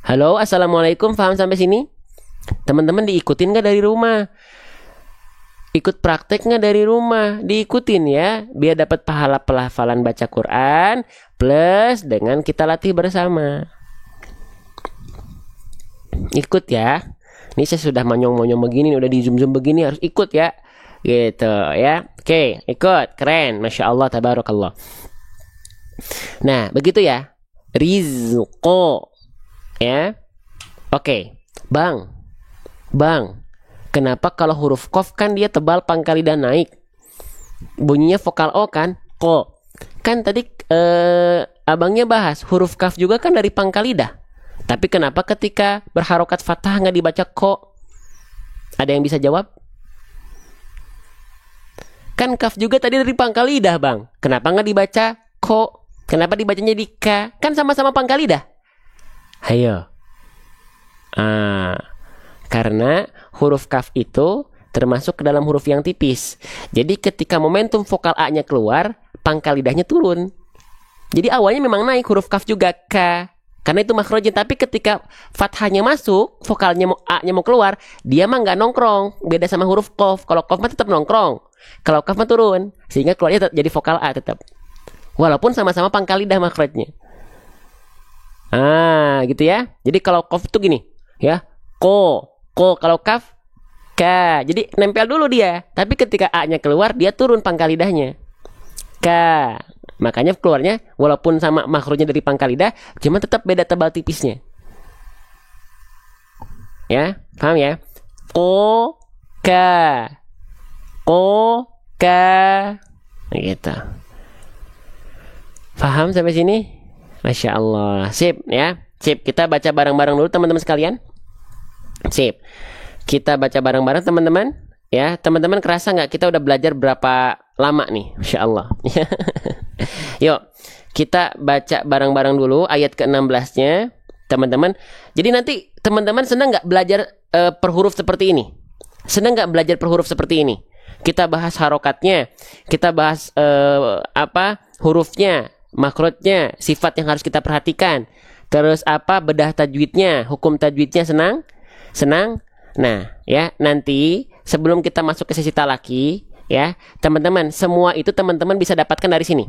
Halo, assalamualaikum, paham sampai sini? Teman-teman diikutin nggak dari rumah? Ikut praktek nggak dari rumah? Diikutin ya, biar dapat pahala pelafalan baca Quran plus dengan kita latih bersama. Ikut ya. Ini saya sudah monyong-monyong begini, udah di zoom-zoom begini, harus ikut ya. Gitu ya. Oke, ikut. Keren, Masya Allah, tabarakallah. Nah, begitu ya. Rizqo. Ya. Oke. Bang. Kenapa kalau huruf qaf kan dia tebal pangkal lidah naik? Bunyinya vokal O kan? Ko. Kan tadi abangnya bahas huruf kaf juga kan dari pangkal lidah. Tapi kenapa ketika berharokat fathah nggak dibaca ko? Ada yang bisa jawab? Kan kaf juga tadi dari pangkal lidah, Bang. Kenapa nggak dibaca ko? Kenapa dibacanya di ka? Kan sama-sama pangkal lidah. Ayo. Karena huruf kaf itu termasuk ke dalam huruf yang tipis. Jadi ketika momentum vokal A-nya keluar, pangkal lidahnya turun. Jadi awalnya memang naik huruf kaf juga ka, karena itu makhrajnya. Tapi ketika fathahnya masuk, vokalnya A-nya mau keluar, dia mah nggak nongkrong. Beda sama huruf qaf. Kalau qaf mah tetap nongkrong. Kalau kaf mah turun, sehingga keluarnya jadi vokal A tetap. Walaupun sama-sama pangkal lidah makhrajnya. Gitu ya. Jadi kalau qaf itu gini, ya. Ko. Kalau kaf ka. Jadi nempel dulu dia. Tapi ketika A-nya keluar, dia turun pangkal lidahnya. Ka. Makanya keluarnya walaupun sama makhrajnya dari pangkal lidah, cuma tetap beda tebal tipisnya. Ya, paham ya? Ko ka. Ko ka. Gitu. Paham sampai sini? Masya Allah. Sip ya. Sip, kita baca bareng-bareng dulu teman-teman sekalian. Sip. Kita baca bareng-bareng teman-teman. Ya, teman-teman kerasa nggak kita udah belajar berapa lama nih? Masya Allah. Yuk, kita baca bareng-bareng dulu ayat ke-16-nya, teman-teman. Jadi nanti teman-teman senang nggak belajar per huruf seperti ini? Senang nggak belajar per huruf seperti ini? Kita bahas harokatnya, kita bahas hurufnya, makhrajnya, sifat yang harus kita perhatikan. Terus bedah tajwidnya, hukum tajwidnya senang? Senang? Nah, ya nanti sebelum kita masuk ke sesi talaki, ya teman-teman, semua itu teman-teman bisa dapatkan dari sini.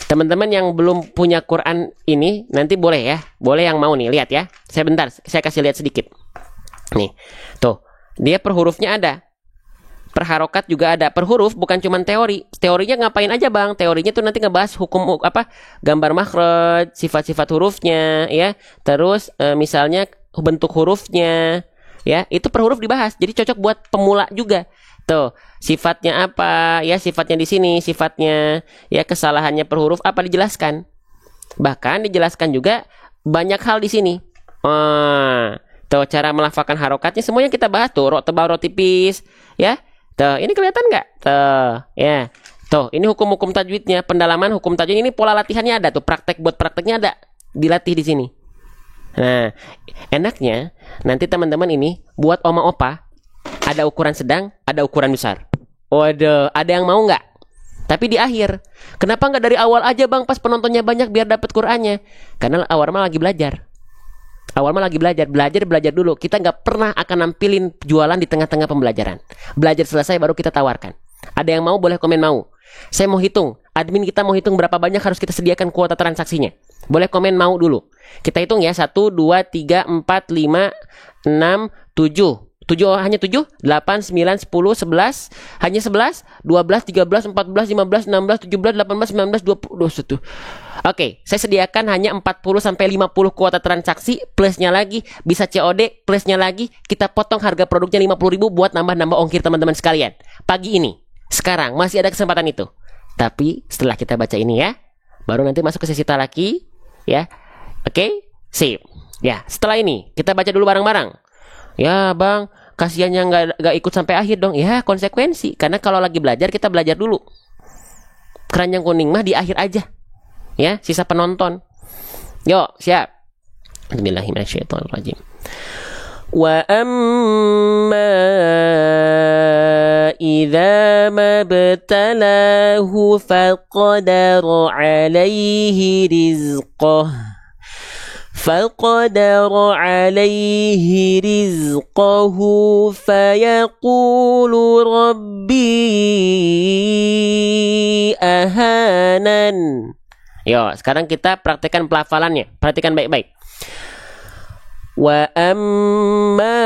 Teman-teman yang belum punya Quran ini nanti boleh ya, boleh yang mau nih lihat ya. Saya kasih lihat sedikit. Nih, tuh dia per hurufnya ada, per harokat juga ada. Per huruf bukan cuma teori. Teorinya ngapain aja bang? Teorinya tuh nanti ngebahas hukum gambar makhraj, sifat-sifat hurufnya, ya. Terus misalnya bentuk hurufnya, ya itu per huruf dibahas. Jadi cocok buat pemula juga. Tuh, sifatnya apa? Ya, sifatnya di sini, sifatnya, ya kesalahannya per huruf apa dijelaskan. Bahkan dijelaskan juga banyak hal di sini. Tuh, cara melafalkan harokatnya semuanya kita bahas tuh, ro tebal, ro tipis, ya. Tuh, ini kelihatan nggak? Tuh, ya. Tuh, ini hukum-hukum tajwidnya, pendalaman hukum tajwid ini pola latihannya ada tuh, buat prakteknya ada, dilatih di sini. Nah, enaknya nanti teman-teman ini buat oma opa. Ada ukuran sedang, ada ukuran besar. Waduh, ada yang mau nggak? Tapi di akhir. Kenapa nggak dari awal aja bang, pas penontonnya banyak biar dapat Qurannya? Karena awal mah lagi belajar. Belajar dulu. Kita nggak pernah akan nampilin jualan di tengah-tengah pembelajaran. Belajar selesai baru kita tawarkan. Ada yang mau boleh komen mau. Saya mau hitung. Admin kita mau hitung berapa banyak harus kita sediakan kuota transaksinya. Boleh komen mau dulu. Kita hitung ya. 1, 2, 3, 4, 5, 6, 7. 7 hanya 7, 8, 9, 10, 11, hanya 11, 12, 13, 14, 15, 16, 17, 18, 19, 20, 21. Oke, saya sediakan hanya 40 sampai 50 kuota transaksi, plusnya lagi bisa COD, plusnya lagi kita potong harga produknya 50.000 buat nambah-nambah ongkir teman-teman sekalian. Pagi ini, sekarang masih ada kesempatan itu. Tapi setelah kita baca ini ya, baru nanti masuk ke sesi talaki, ya. Oke, sip. Ya, setelah ini kita baca dulu bareng-bareng. Ya bang, kasihannya nggak ikut sampai akhir dong. Ya konsekuensi. Karena kalau lagi belajar kita belajar dulu. Keranjang kuning mah di akhir aja. Ya, sisa penonton. Yuk, siap. Bismillahirrahmanirrahim. Wa amma idza mabtalahu faqadara alaihi rizqah. فقدر عليه رزقه فيقول ربي أهانن. Yo, sekarang kita praktekkan pelafalannya. Perhatikan baik-baik. Wa amma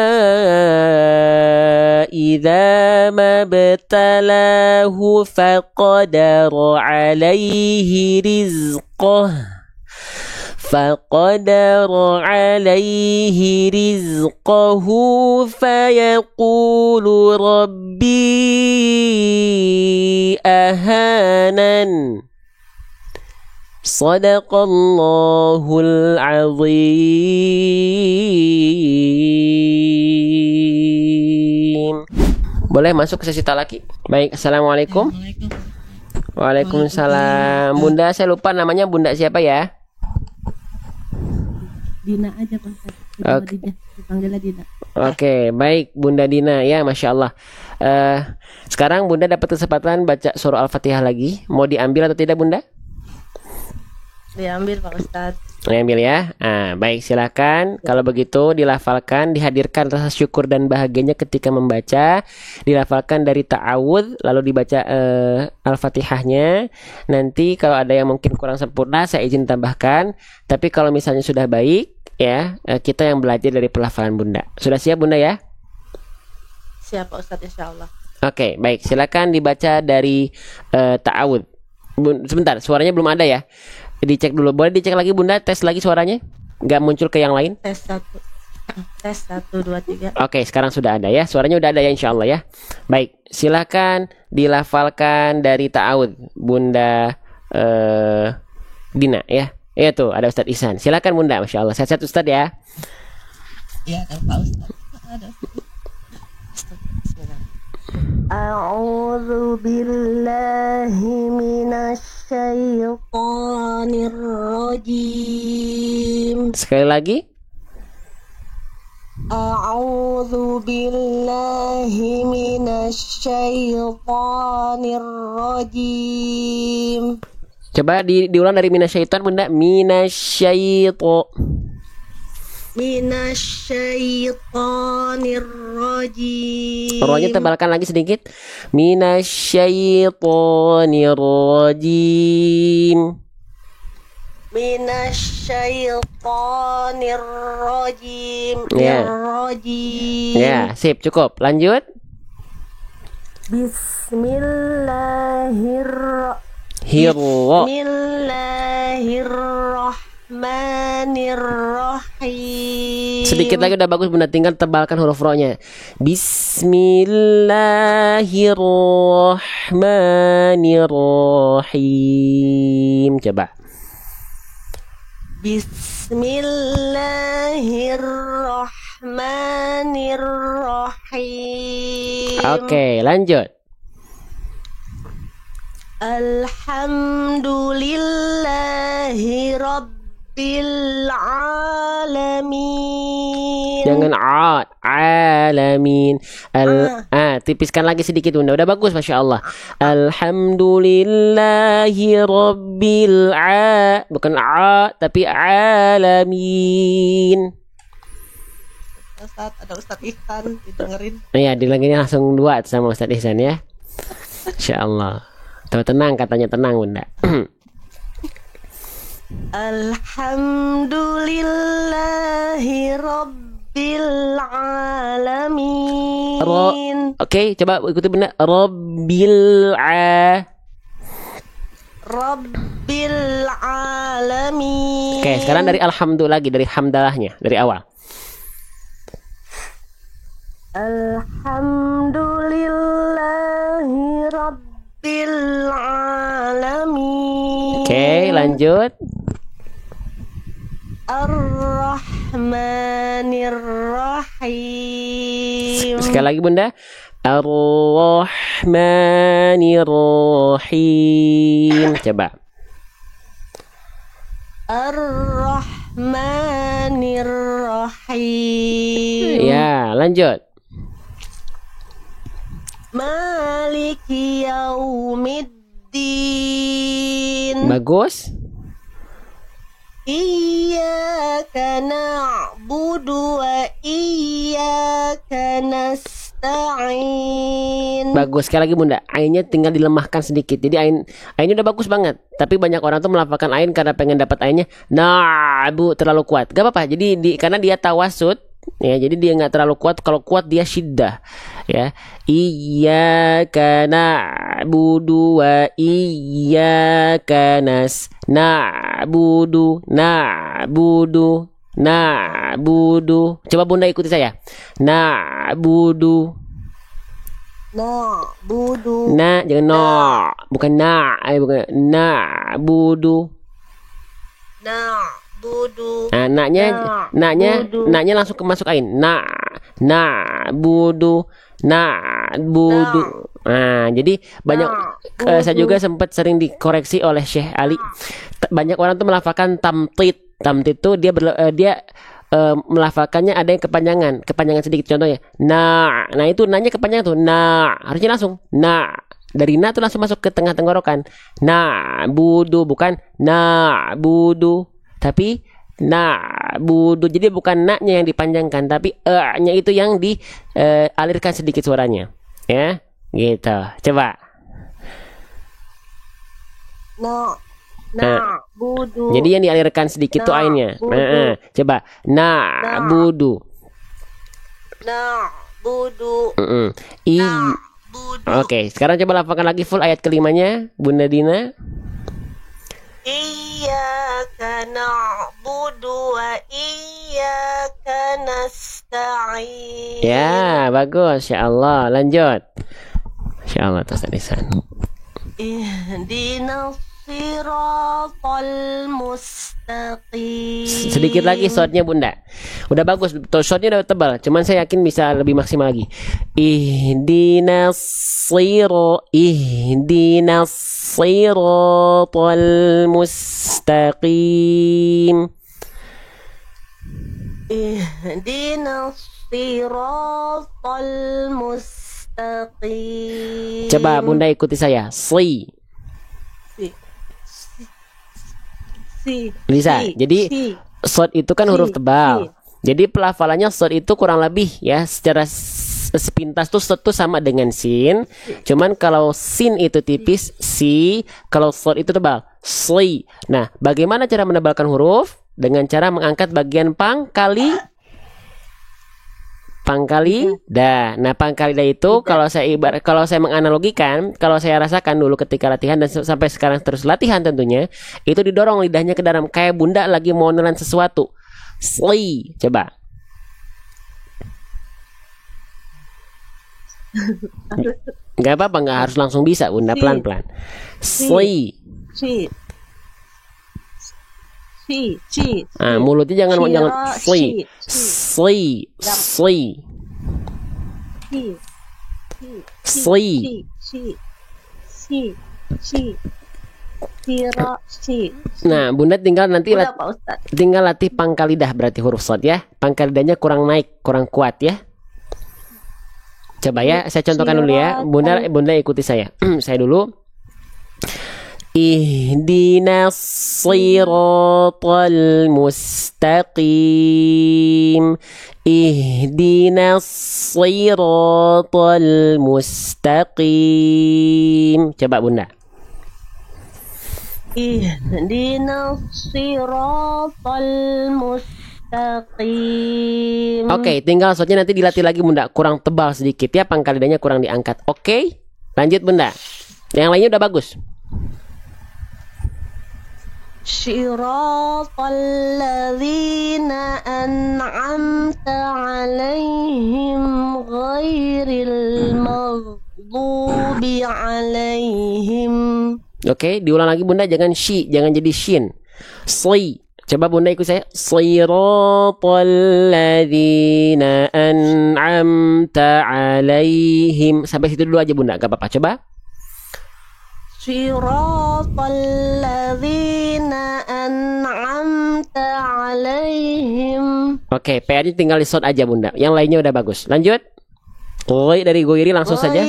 idza mabtalahu faqadara alaihi rizqah. فقدر عليه رزقه فيقول ربي أهانن. صدق الله العظيم. Boleh masuk ke sesi talaki? Baik, assalamualaikum. Waalaikumsalam. Bunda, saya lupa namanya Bunda siapa ya?
Dina aja Pak Ustadz.
Oke.
Dipanggilnya Dina.
Oke, baik Bunda Dina ya, Masya Allah. Sekarang Bunda dapat kesempatan baca surah Al-Fatihah lagi. Mau diambil atau tidak Bunda?
Diambil Pak Ustadz.
Diambil ya. Baik silakan. Kalau begitu dilafalkan, dihadirkan rasa syukur dan bahagianya ketika membaca. Dilafalkan dari ta'awudz, lalu dibaca Al-Fatihahnya. Nanti kalau ada yang mungkin kurang sempurna, saya izin tambahkan. Tapi kalau misalnya sudah baik, ya kita yang belajar dari pelafalan Bunda. Sudah siap Bunda ya?
Siap Pak Ustadz, insya Allah.
Oke, baik. Silakan dibaca dari ta'awudz. Sebentar, suaranya belum ada ya. Dicek dulu. Boleh dicek lagi Bunda, tes lagi suaranya? Nggak muncul ke yang lain?
Tes 1, 2, 3.
Oke, sekarang sudah ada ya. Suaranya udah ada ya insya Allah ya. Baik, silakan dilafalkan dari ta'awudz Bunda Dina ya. Iya tuh, ada Ustadz Ihsan. Silakan Bunda, Masya Allah. Sehat-sehat Ustadz ya.
Iya kan Pak Ustadz. Ada. A'udzu billahi minasy syaithanir rajim.
Sekali lagi.
A'udzu billahi minasy syaithanir rajim.
Coba diulang dari minasyaiton Bunda.
Minasyaitonir rajim.
Rohnya tebalkan lagi sedikit. Minasyaitonir rajim.
Minasyaitonir rajim.
Ya.
Rajim.
Ya, sip, cukup. Lanjut.
Bismillahirrahmanirrahim.
Sedikit lagi udah bagus Bunda, tinggal tebalkan huruf ro-nya. Bismillahirrahmanirrahim. Coba.
Bismillahirrahmanirrahim.
Oke, lanjut.
Alhamdulillahi Rabbil Alamin.
Jangan alamin. Tipiskan lagi sedikit Bunda. Udah bagus Masya Allah. Alhamdulillahi Rabbil bukan tapi alamin.
Ustadz, ada Ustadz Ihsan didengerin.
Iya, didengerin langsung dua sama Ustadz Ihsan ya. Insya Allah. Tenang katanya, tenang Bunda.
Alhamdulillahi Rabbil Alamin.
Oke, coba ikuti Bunda. Rabbil Alamin. Oke, sekarang dari alhamdulillah lagi, dari hamdalahnya, dari awal.
Alhamdulillahi Rabbil Alamin.
Oke, lanjut.
Ar-Rahmanir-Rahim.
Sekali lagi Bunda. Ar-Rahmanir-Rahim. Coba.
Ar-Rahmanir-Rahim.
Ya, lanjut.
Maliki yaumiddin.
Bagus.
Iyyaka na'budu wa iyyaka nasta'in.
Bagus, sekali lagi Bunda. Ainnya tinggal dilemahkan sedikit. Jadi ainnya udah bagus banget. Tapi banyak orang tuh melafalkan ain karena pengen dapat ainnya terlalu kuat. Gak apa-apa. Jadi karena dia tawasud, ya, jadi dia nggak terlalu kuat. Kalau kuat dia syiddah, ya. Iyyaka na'budu wa iyyaka na'budu. Coba Bunda ikuti saya. Na'budu. Jangan bukan bukan na'budu. Nah, naknya langsung masuk ain. Na'budu. Nah, jadi banyak saya juga sempat sering dikoreksi oleh Syekh Ali. Banyak orang tuh melafalkan tamtid. Tamtid tuh dia melafalkannya ada yang kepanjangan sedikit. Contohnya, nah itu nanya kepanjangan tuh, harusnya langsung, dari na tuh langsung masuk ke tengah tenggorokan. Budu bukan budu, tapi budu. Jadi bukan na-nya yang dipanjangkan, tapi nya itu yang dialirkan sedikit suaranya. Ya, gitu. Coba.
Budu.
Jadi yang dialirkan sedikit tuh ainnya. Coba. Budu.
Budu. Budu.
Oke, sekarang coba lafalkan lagi full ayat kelimanya, Bunda Dina.
Iyyaka na'budu wa iyyaka nasta'in.
Ya, bagus. Ya Allah, lanjut. Insya Allah terus Adisan.
Ihdinas siratal mustaqim.
Sedikit lagi shotnya Bunda. Udah bagus, betul, shotnya udah tebal. Cuman saya yakin bisa lebih maksimal lagi. Ihdinas siratal mustaqim.
Ihdinas siratal mustaqim.
Coba Bunda ikuti saya. Bisa. Jadi shot itu kan huruf tebal. Jadi pelafalannya shot itu kurang lebih ya secara sepintas tuh shot tuh sama dengan sin. Cuman kalau sin itu tipis si, kalau shot itu tebal sli. Nah, bagaimana cara menebalkan huruf? Dengan cara mengangkat bagian pangkali dah. Nah, pangkali dah itu kalau saya menganalogikan, kalau saya rasakan dulu ketika latihan dan sampai sekarang terus latihan tentunya, itu didorong lidahnya ke dalam kayak Bunda lagi mau nelan sesuatu. Sli, coba. Gak apa-apa, nggak harus langsung bisa Bunda, pelan-pelan. Sli. Mulutnya jangan sli. Nah, Bunda tinggal nanti tinggal latih pangkal lidah, berarti huruf shad ya. Pangkal lidahnya kurang naik, kurang kuat ya. Coba ya, saya contohkan dulu ya. Bunda ikuti saya. Saya dulu. Ihdinas siratal mustaqim. Ihdinas siratal mustaqim. Coba Bunda.
Ihdinas siratal mustaqim.
Oke, tinggal shotnya nanti dilatih lagi Bunda. Kurang tebal sedikit ya, pangkal lidahnya kurang diangkat. Oke, lanjut Bunda. Yang lainnya udah bagus.
Shiratal ladzina an'amta 'alaihim ghairil maghdubi 'alaihim.
Oke, diulang lagi Bunda, jangan jangan jadi shin. Sli. Coba Bunda ikut saya. Shiratal ladzina an'amta 'alaihim. Sampai situ dulu aja Bunda, gak apa-apa. Coba.
Shiratal ladzina an'amta 'alaihim.
Oke, PR-nya tinggal di short aja Bunda. Yang lainnya udah bagus. Lanjut. Dari Goiri langsung saja.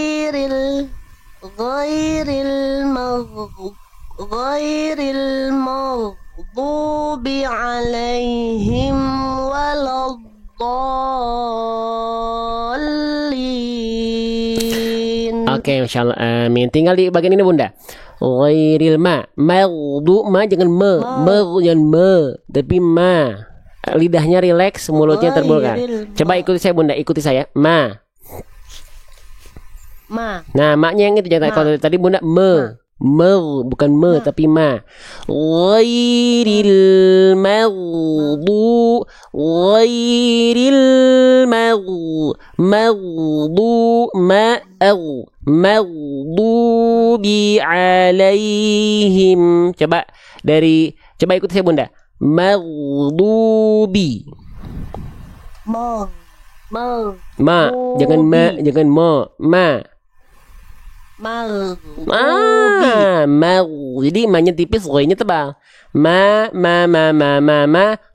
Ghairil maghdubi 'alaihim waladdallin.
Oke, insyaallah. Amin. Tinggal di bagian ini Bunda. Ghairil ma jangan jangan tapi ma. Lidahnya rileks, mulutnya terbuka. Coba ikuti saya Bunda, ikuti saya. Ma. Nah, maknya yang itu jangan kalau tadi Bunda bukan tapi ma. Ghairil maghdubi alaihim. Coba ikuti saya Bunda. Maghdubi. Jangan ma.
maghdubi.
Mag. Jadi ma-nya tipis, ghoy-nya tebal. Ma.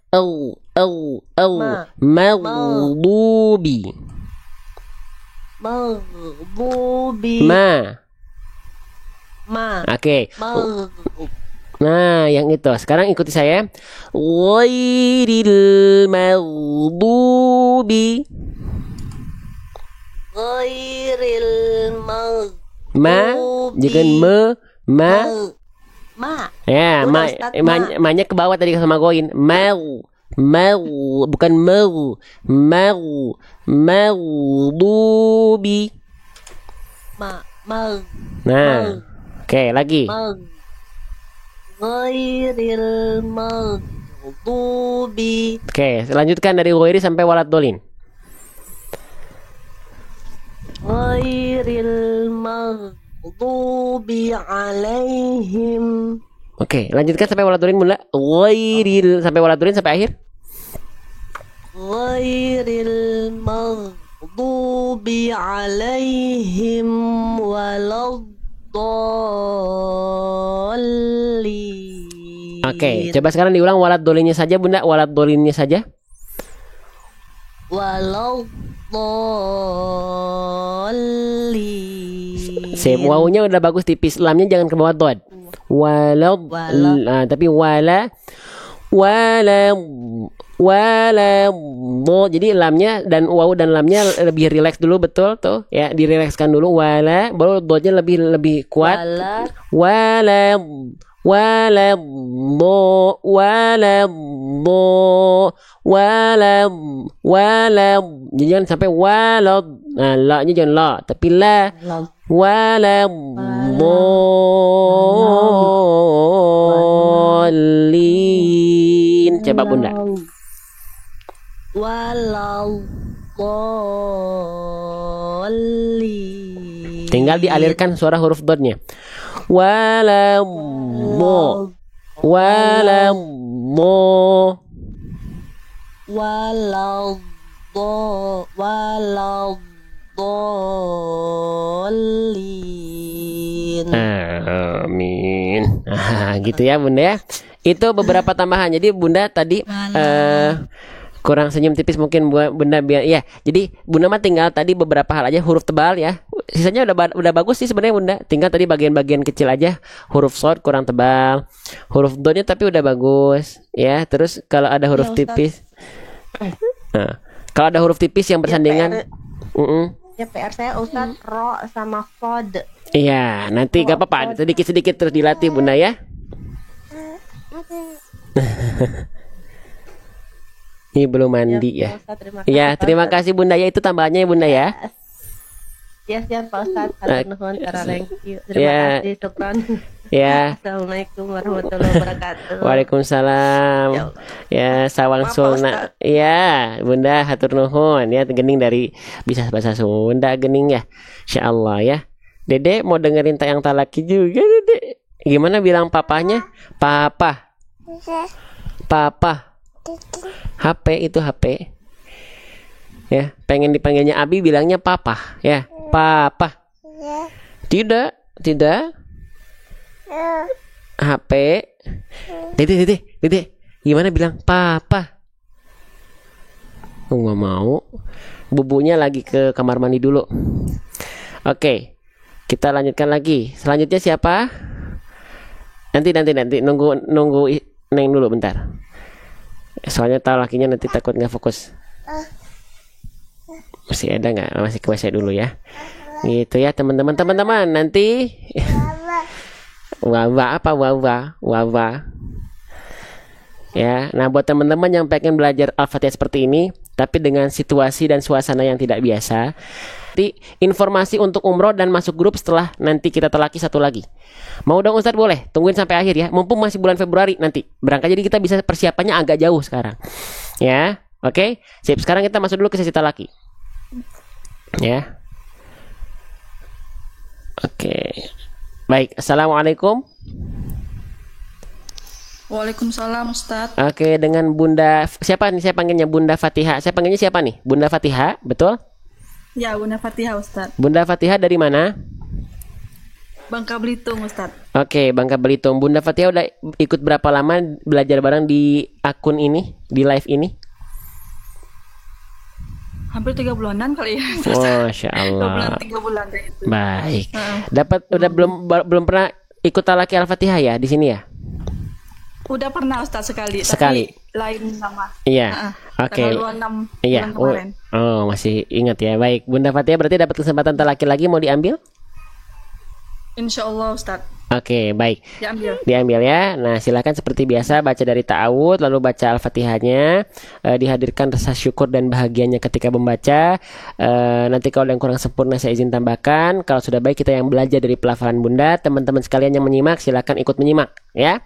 Au. Maghdubi.
Maghdubi.
Ma. Oke. Nah, yang itu. Sekarang ikuti saya. Ghairil maghdubi.
Ghairil
Ma, jangan ma. Ya, ma-nya ke bawah tadi sama goin. Bukan maghdubi. Nah, oke, lagi.
Ghairil maghdubi.
Oke, lanjutkan dari ghairi sampai walad dolin.
Ghairil maghdubi alaihim.
Oke, lanjutkan sampai walad dolin Bunda. Ghairil sampai walad dolin sampai akhir.
Ghairil maghdubi alaihim waladdallin.
Oke, coba sekarang diulang walad dolinnya saja Bunda, walad dolinnya saja.
Waladdallin.
Sip, wawunya udah bagus tipis, lamnya jangan ke bawah dod. Tapi wala do. Jadi lamnya dan wawu dan lamnya lebih rileks dulu, betul tuh ya, dirilekskan dulu. Wala baru dodnya lebih kuat. Wala jadi jangan sampai walad. Nah, la nya jangan la tapi la. Waladdallin. Coba Bunda.
Waladdallin.
Tinggal dialirkan suara huruf dodnya. Waladdo.
Waladdallin.
Amin. Gitu ya Bunda ya. Itu beberapa tambahan. Jadi Bunda tadi kurang senyum tipis mungkin Bunda biar ya. Jadi Bunda mah tinggal tadi beberapa hal aja, huruf tebal ya. Sisanya udah bagus sih sebenarnya Bunda. Tinggal tadi bagian-bagian kecil aja. Huruf short kurang tebal. Huruf do-nya tapi udah bagus ya. Terus kalau ada huruf tipis. Nah, kalau ada huruf tipis yang bersandingan.
Ya PR saya Ustaz ro sama fod.
Iya, nanti gak apa-apa, sedikit-sedikit terus dilatih Bunda ya. Ini belum mandi ya. Ya, terima kasih Bunda ya, itu tambahannya ya Bunda ya.
Ya, siap Pak Ustaz. Nuhun thank you. Terima kasih, syukran.
Ya.
Assalamualaikum warahmatullahi wabarakatuh.
Waalaikumsalam. Ya, sawang sulna. Ya, Bunda hatur nuhun ya, gening dari bisa bahasa Sunda gening ya. Insyaallah ya. Dede mau dengerin tayang talaki juga Dede. Gimana bilang papanya? Papa. HP itu HP. Ya, pengen dipanggilnya Abi bilangnya papa ya. Papa. Tidak. HP. Dede. Gimana bilang papa? Nggak mau. Bubunya lagi ke kamar mandi dulu. Oke. Kita lanjutkan lagi. Selanjutnya siapa? Nanti nunggu Neng dulu bentar. Soalnya tahu lakinya nanti takut nggak fokus. Masih ada nggak? Masih ke WC dulu ya. Gitu ya teman-teman. Nanti wawa. Ya, nah buat teman-teman yang pengen belajar Al-Fatihah seperti ini, tapi dengan situasi dan suasana yang tidak biasa, nanti informasi untuk umroh dan masuk grup setelah nanti kita telaki satu lagi. Mau dong Ustadz boleh? Tungguin sampai akhir ya. Mumpung masih bulan Februari nanti berangkat, jadi kita bisa persiapannya agak jauh sekarang. Ya, oke. Sip. Sekarang kita masuk dulu ke sesi telaki. Ya. Oke. Baik. Assalamualaikum.
Waalaikumsalam Ustadz.
Oke, dengan Bunda siapa nih? Saya panggilnya Bunda Fatihah. Saya panggilnya siapa nih? Bunda Fatihah, betul?
Ya, Bunda Fatihah Ustadz.
Bunda Fatihah dari mana?
Bangka Belitung, Ustadz.
Oke, Bangka Belitung. Bunda Fatia udah ikut berapa lama belajar bareng di akun ini, di live ini?
Hampir 3 bulanan kali ya.
Masya
2 bulan,
Allah.
3 bulan kayak gitu.
Baik.
Heeh.
Dapat udah belum pernah ikut talaki Al-Fatihah ya di sini ya?
Udah pernah Ustadz sekali.
Sekali.
Tapi lain nama.
Iya.
Heeh.
Oke.
Tanggal 26
Iya.
bulan kemarin.
Oh, masih ingat ya. Baik, Bunda Fatia berarti dapat kesempatan talaki lagi, mau diambil?
Insya Allah Ustadz.
Oke, baik.
Diambil.
Diambil ya. Nah, silakan seperti biasa baca dari ta'awud lalu baca Al-Fatihahnya. Dihadirkan rasa syukur dan bahagianya ketika membaca. Nanti kalau ada yang kurang sempurna saya izin tambahkan. Kalau sudah baik kita yang belajar dari pelafalan Bunda. Teman-teman sekalian yang menyimak silakan ikut menyimak ya.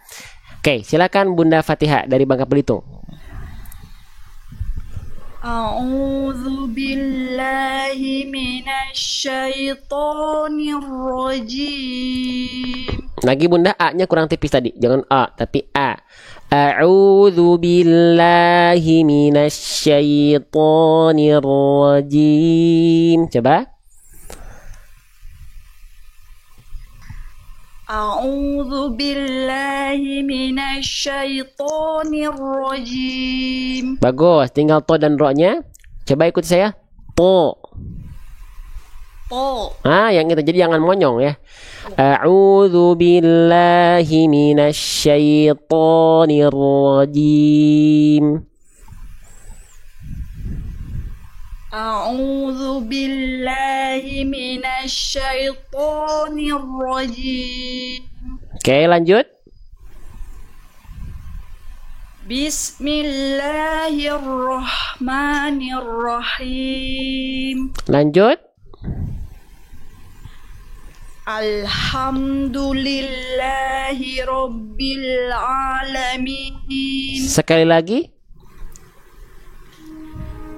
Oke, silakan Bunda Fatihah dari Bangka Belitung.
A'udzu billahi minasyaitonir rajim.
Lagi Bunda, A-nya kurang tipis tadi. Jangan A, tapi A. A'udzu billahi minasyaitonir rajim. Coba.
A'udzu billahi minasyaitonir rajim.
Bagus, tinggal to dan ro-nya. Coba ikuti saya. To.
To.
Yang itu. Jadi jangan monyong ya. A'udzu billahi minasyaitonir rajim.
A'udzu billahi minasyaitonir rajim.
Oke, lanjut.
Bismillahirrahmanirrahim.
Lanjut.
Alhamdulillahi rabbil alamin.
Sekali lagi.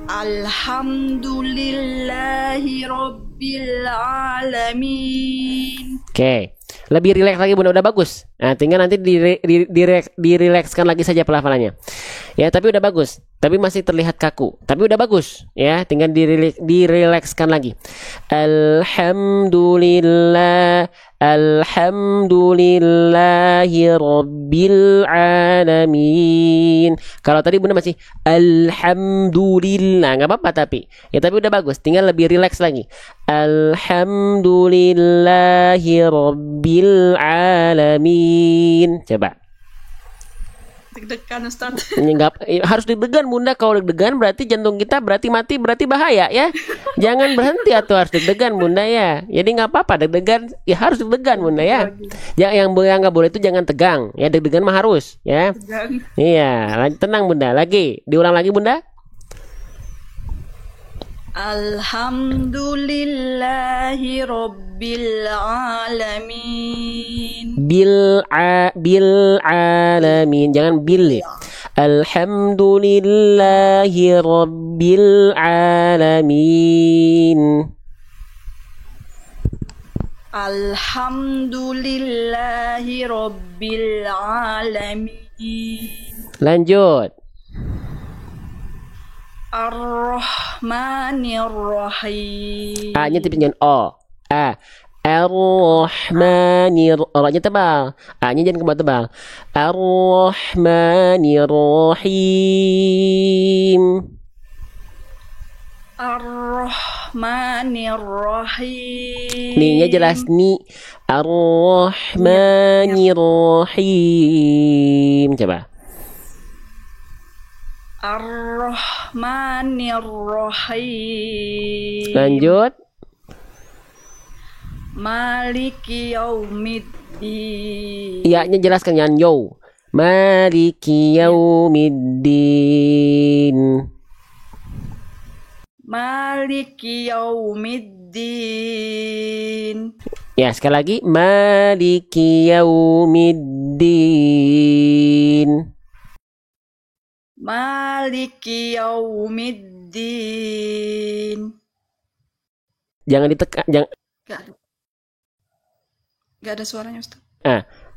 Alhamdulillahi rabbil alamin.
Oke. Lebih rileks lagi Bunda, udah bagus. Nah, tinggal nanti dirilekskan lagi saja pelafalannya. Ya, tapi udah bagus. Tapi masih terlihat kaku. Tapi udah bagus. Ya, tinggal dirilekskan lagi. Alhamdulillah. Alhamdulillahi rabbil alamin. Kalau tadi Bunda masih alhamdulillah, nggak apa-apa tapi. Ya, tapi udah bagus. Tinggal lebih rileks lagi. Alhamdulillahi rabbil alamin. Coba.
Deg-degan Ustaz.
Harus deg-degan Bunda. Kalau deg-degan berarti jantung kita berarti mati, berarti bahaya ya. Jangan berhenti atau harus deg-degan Bunda ya. Jadi nggak apa-apa deg-degan, ya harus deg-degan Bunda ya. Yang nggak boleh itu jangan tegang ya, deg-degan mah harus ya.
Tegang.
Iya, tenang Bunda. Lagi, diulang lagi Bunda.
Alhamdulillahi rabbil alamin.
Bil alamin, jangan bil. Alhamdulillahi rabbil alamin.
Alhamdulillahi rabbil alamin.
Lanjut.
Ar-Rahmanir-Rahim.
A-nya tipis jangan O. A. Ar-Rahmanir. O-nya tebal. A-nya jangan tebal. Ar-Rahmanir-Rahim.
Ar-Rahmanir-Rahim.
Ni-nya jelas ni. Ar-Rahmanir-Rahim. Coba.
Ar-Rahmanir-Rahim.
Lanjut.
Maliki yaumiddin.
Iya-nya jelaskan jangan yo. Maliki yaumiddin.
Maliki yaumiddin.
Ya, sekali lagi. Maliki yaumiddin.
Maliki yaumiddin.
Jangan ditekan, jangan.
Gak ada suaranya Ustaz.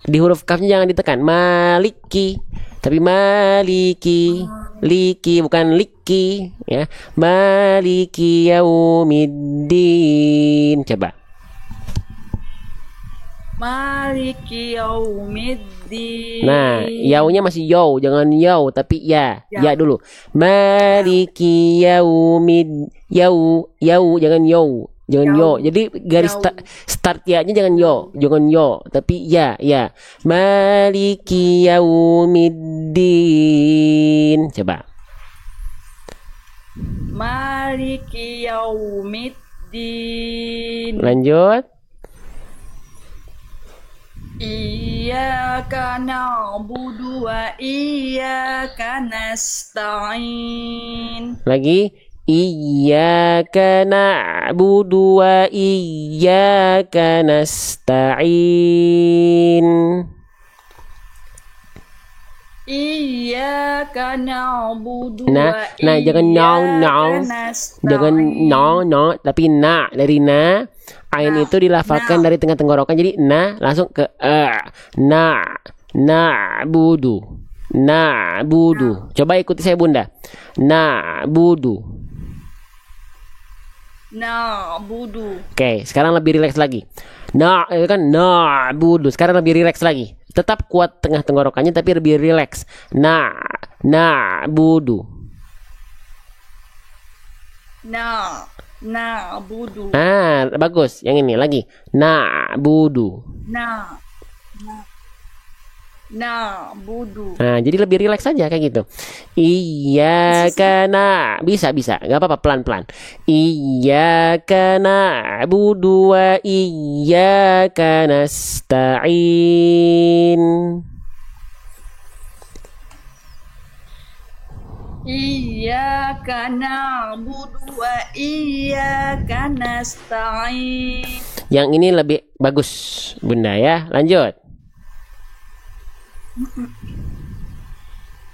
Di huruf kafnya jangan ditekan. Maliki, tapi maliki, liki bukan liki, ya. Maliki yaumiddin. Coba.
Maliki yaumiddin.
Nah, yaunya masih yaw, jangan yaw tapi ya. Ya dulu. Maliki jangan yaw. Jangan yo. Jadi garis start ya-nya jangan yo, tapi ya. Maliki yaumiddin. Coba.
Maliki yaumiddin.
Lanjut.
Iyyaka na'budu wa iyyaka nasta'in.
Lagi. Iyyaka na'budu wa iyyaka nasta'in.
Iyyaka na'budu
Nah,
wa
jangan
iyyaka
jangan
nasta'in.
tapi dari ain itu dilafalkan dari tengah tenggorokan, jadi langsung ke na'budu. Coba ikuti saya Bunda. Na'budu. Oke, sekarang lebih rileks lagi. Na'budu. Sekarang lebih rileks lagi. Tetap kuat tengah tenggorokannya tapi lebih rileks. Na'budu.
Na'budu.
Bagus. Yang ini lagi. Na'budu.
Na'budu.
Jadi lebih rileks saja kayak gitu. Iyyaka bisa. Enggak apa-apa, pelan-pelan. Iyyaka na'budu wa iyyaka nasta'in.
Iyyaka na'budu wa iyyaka nasta'in.
Yang ini lebih bagus, Bunda ya. Lanjut.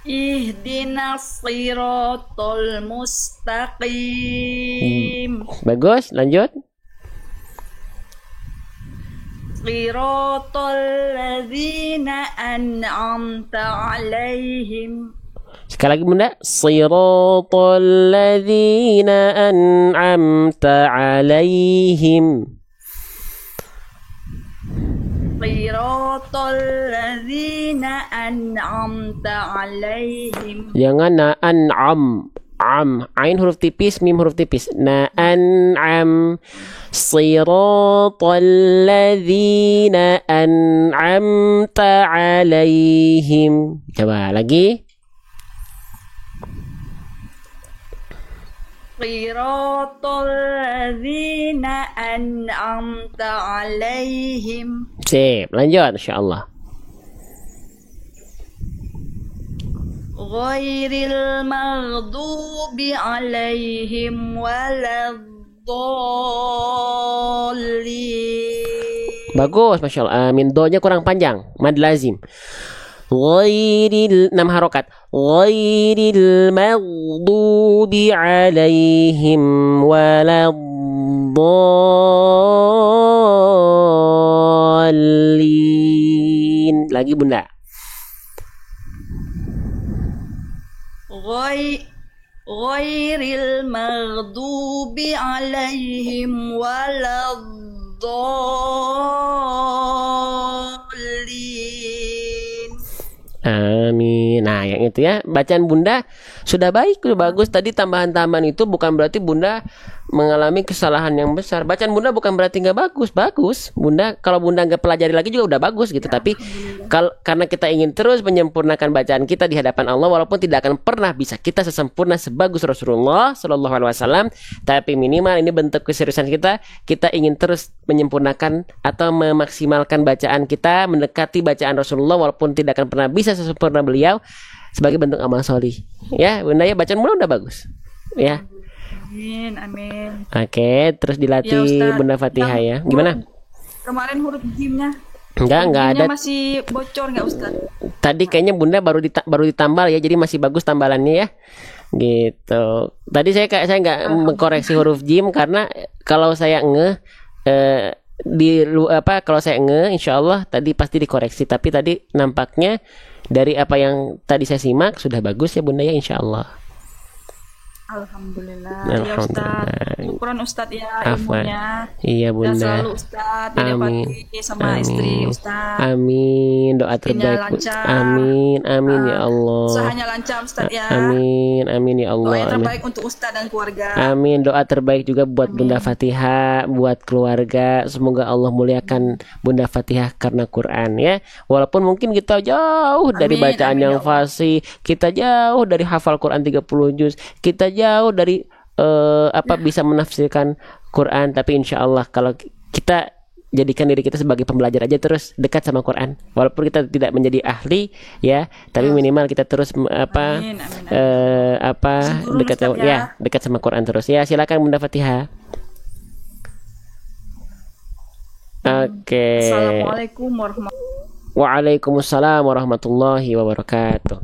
Ihdinas siratal mustaqim.
Bagus, lanjut.
Siratal ladzina an'amta 'alaihim.
Sekali lagi Bunda. Siratal ladzina an'amta 'alaihim.
Siratal ladzina an'amta 'alaihim.
Jangan an'am. Ain huruf tipis, mim huruf tipis. An'am. Siratal ladzina an'amta 'alaihim. Coba lagi.
Siratal ladzina an'amta 'alaihim.
Sip, lanjut insyaallah.
Ghairil maghdubi 'alaihim waladdallin.
Bagus, Masya Allah. Min do-nya kurang panjang, mad lazim. Ghairil 6 harokat. Ghairil maghdubi 'alaihim waladdallin. Lagi Bunda.
Ghairil maghdubi 'alaihim waladdallin.
Amin. Nah, yang itu ya. Bacaan Bunda sudah baik, sudah bagus. Tadi tambahan-tambahan itu bukan berarti Bunda mengalami kesalahan yang besar. Bacaan Bunda bukan berarti nggak bagus. Bagus. Bunda, kalau Bunda nggak pelajari lagi juga udah bagus gitu. Tapi karena kita ingin terus menyempurnakan bacaan kita di hadapan Allah, walaupun tidak akan pernah bisa kita sesempurna sebagus Rasulullah Shallallahu Alaihi Wasallam, tapi minimal ini bentuk keseriusan kita. Kita ingin terus menyempurnakan atau memaksimalkan bacaan kita, mendekati bacaan Rasulullah, walaupun tidak akan pernah bisa sesempurna beliau, sebagai bentuk amal solih. Ya, Bunda ya, bacaan Bunda udah bagus. Ya.
Amin.
Oke, terus dilatih
ya,
Bunda Fatihah ya. Gimana?
Kemarin huruf jimnya.
Enggak ada.
Masih bocor nggak Ustaz?
Tadi kayaknya Bunda baru ditambal ya, jadi masih bagus tambalannya ya. Gitu. Tadi saya nggak mengkoreksi huruf jim karena kalau saya kalau saya insya Allah tadi pasti dikoreksi. Tapi tadi nampaknya dari apa yang tadi saya simak sudah bagus ya Bunda ya, insya Allah.
Alhamdulillah. Ya Ustaz.
Alhamdulillah.
Syukuran Ustaz ya
Afwan.
ilmunya.
Iya
Dan
Bunda.
selalu Ustaz
Amin.
didapati sama istri
Amin.
Ustaz.
Amin. Doa
Rezekinya
terbaik.
lancar.
Amin. Amin ya Allah.
Usahanya lancar Ustaz ya.
Amin. Amin ya
Doa
Allah.
yang
Amin.
terbaik untuk Ustaz dan keluarga.
Amin. Doa terbaik juga buat Bunda Fatihah, buat keluarga. Semoga Allah muliakan Bunda Fatihah karena Quran ya. Walaupun mungkin kita jauh dari
Amin,
bacaan
amin,
yang
ya Allah.
fasih, kita jauh dari hafal Quran 30 juz, kita jauh dari bisa menafsirkan Quran, tapi insya Allah kalau kita jadikan diri kita sebagai pembelajar aja, terus dekat sama Quran, walaupun kita tidak menjadi ahli ya, tapi minimal kita terus
Amin, amin. Guru
dekat
Ustaz
sama,
ya.
ya dekat sama Quran terus ya. Silakan Bunda Fatihah. Oke.
Assalamualaikum warahmatullahi
Waalaikumsalam warahmatullahi wabarakatuh.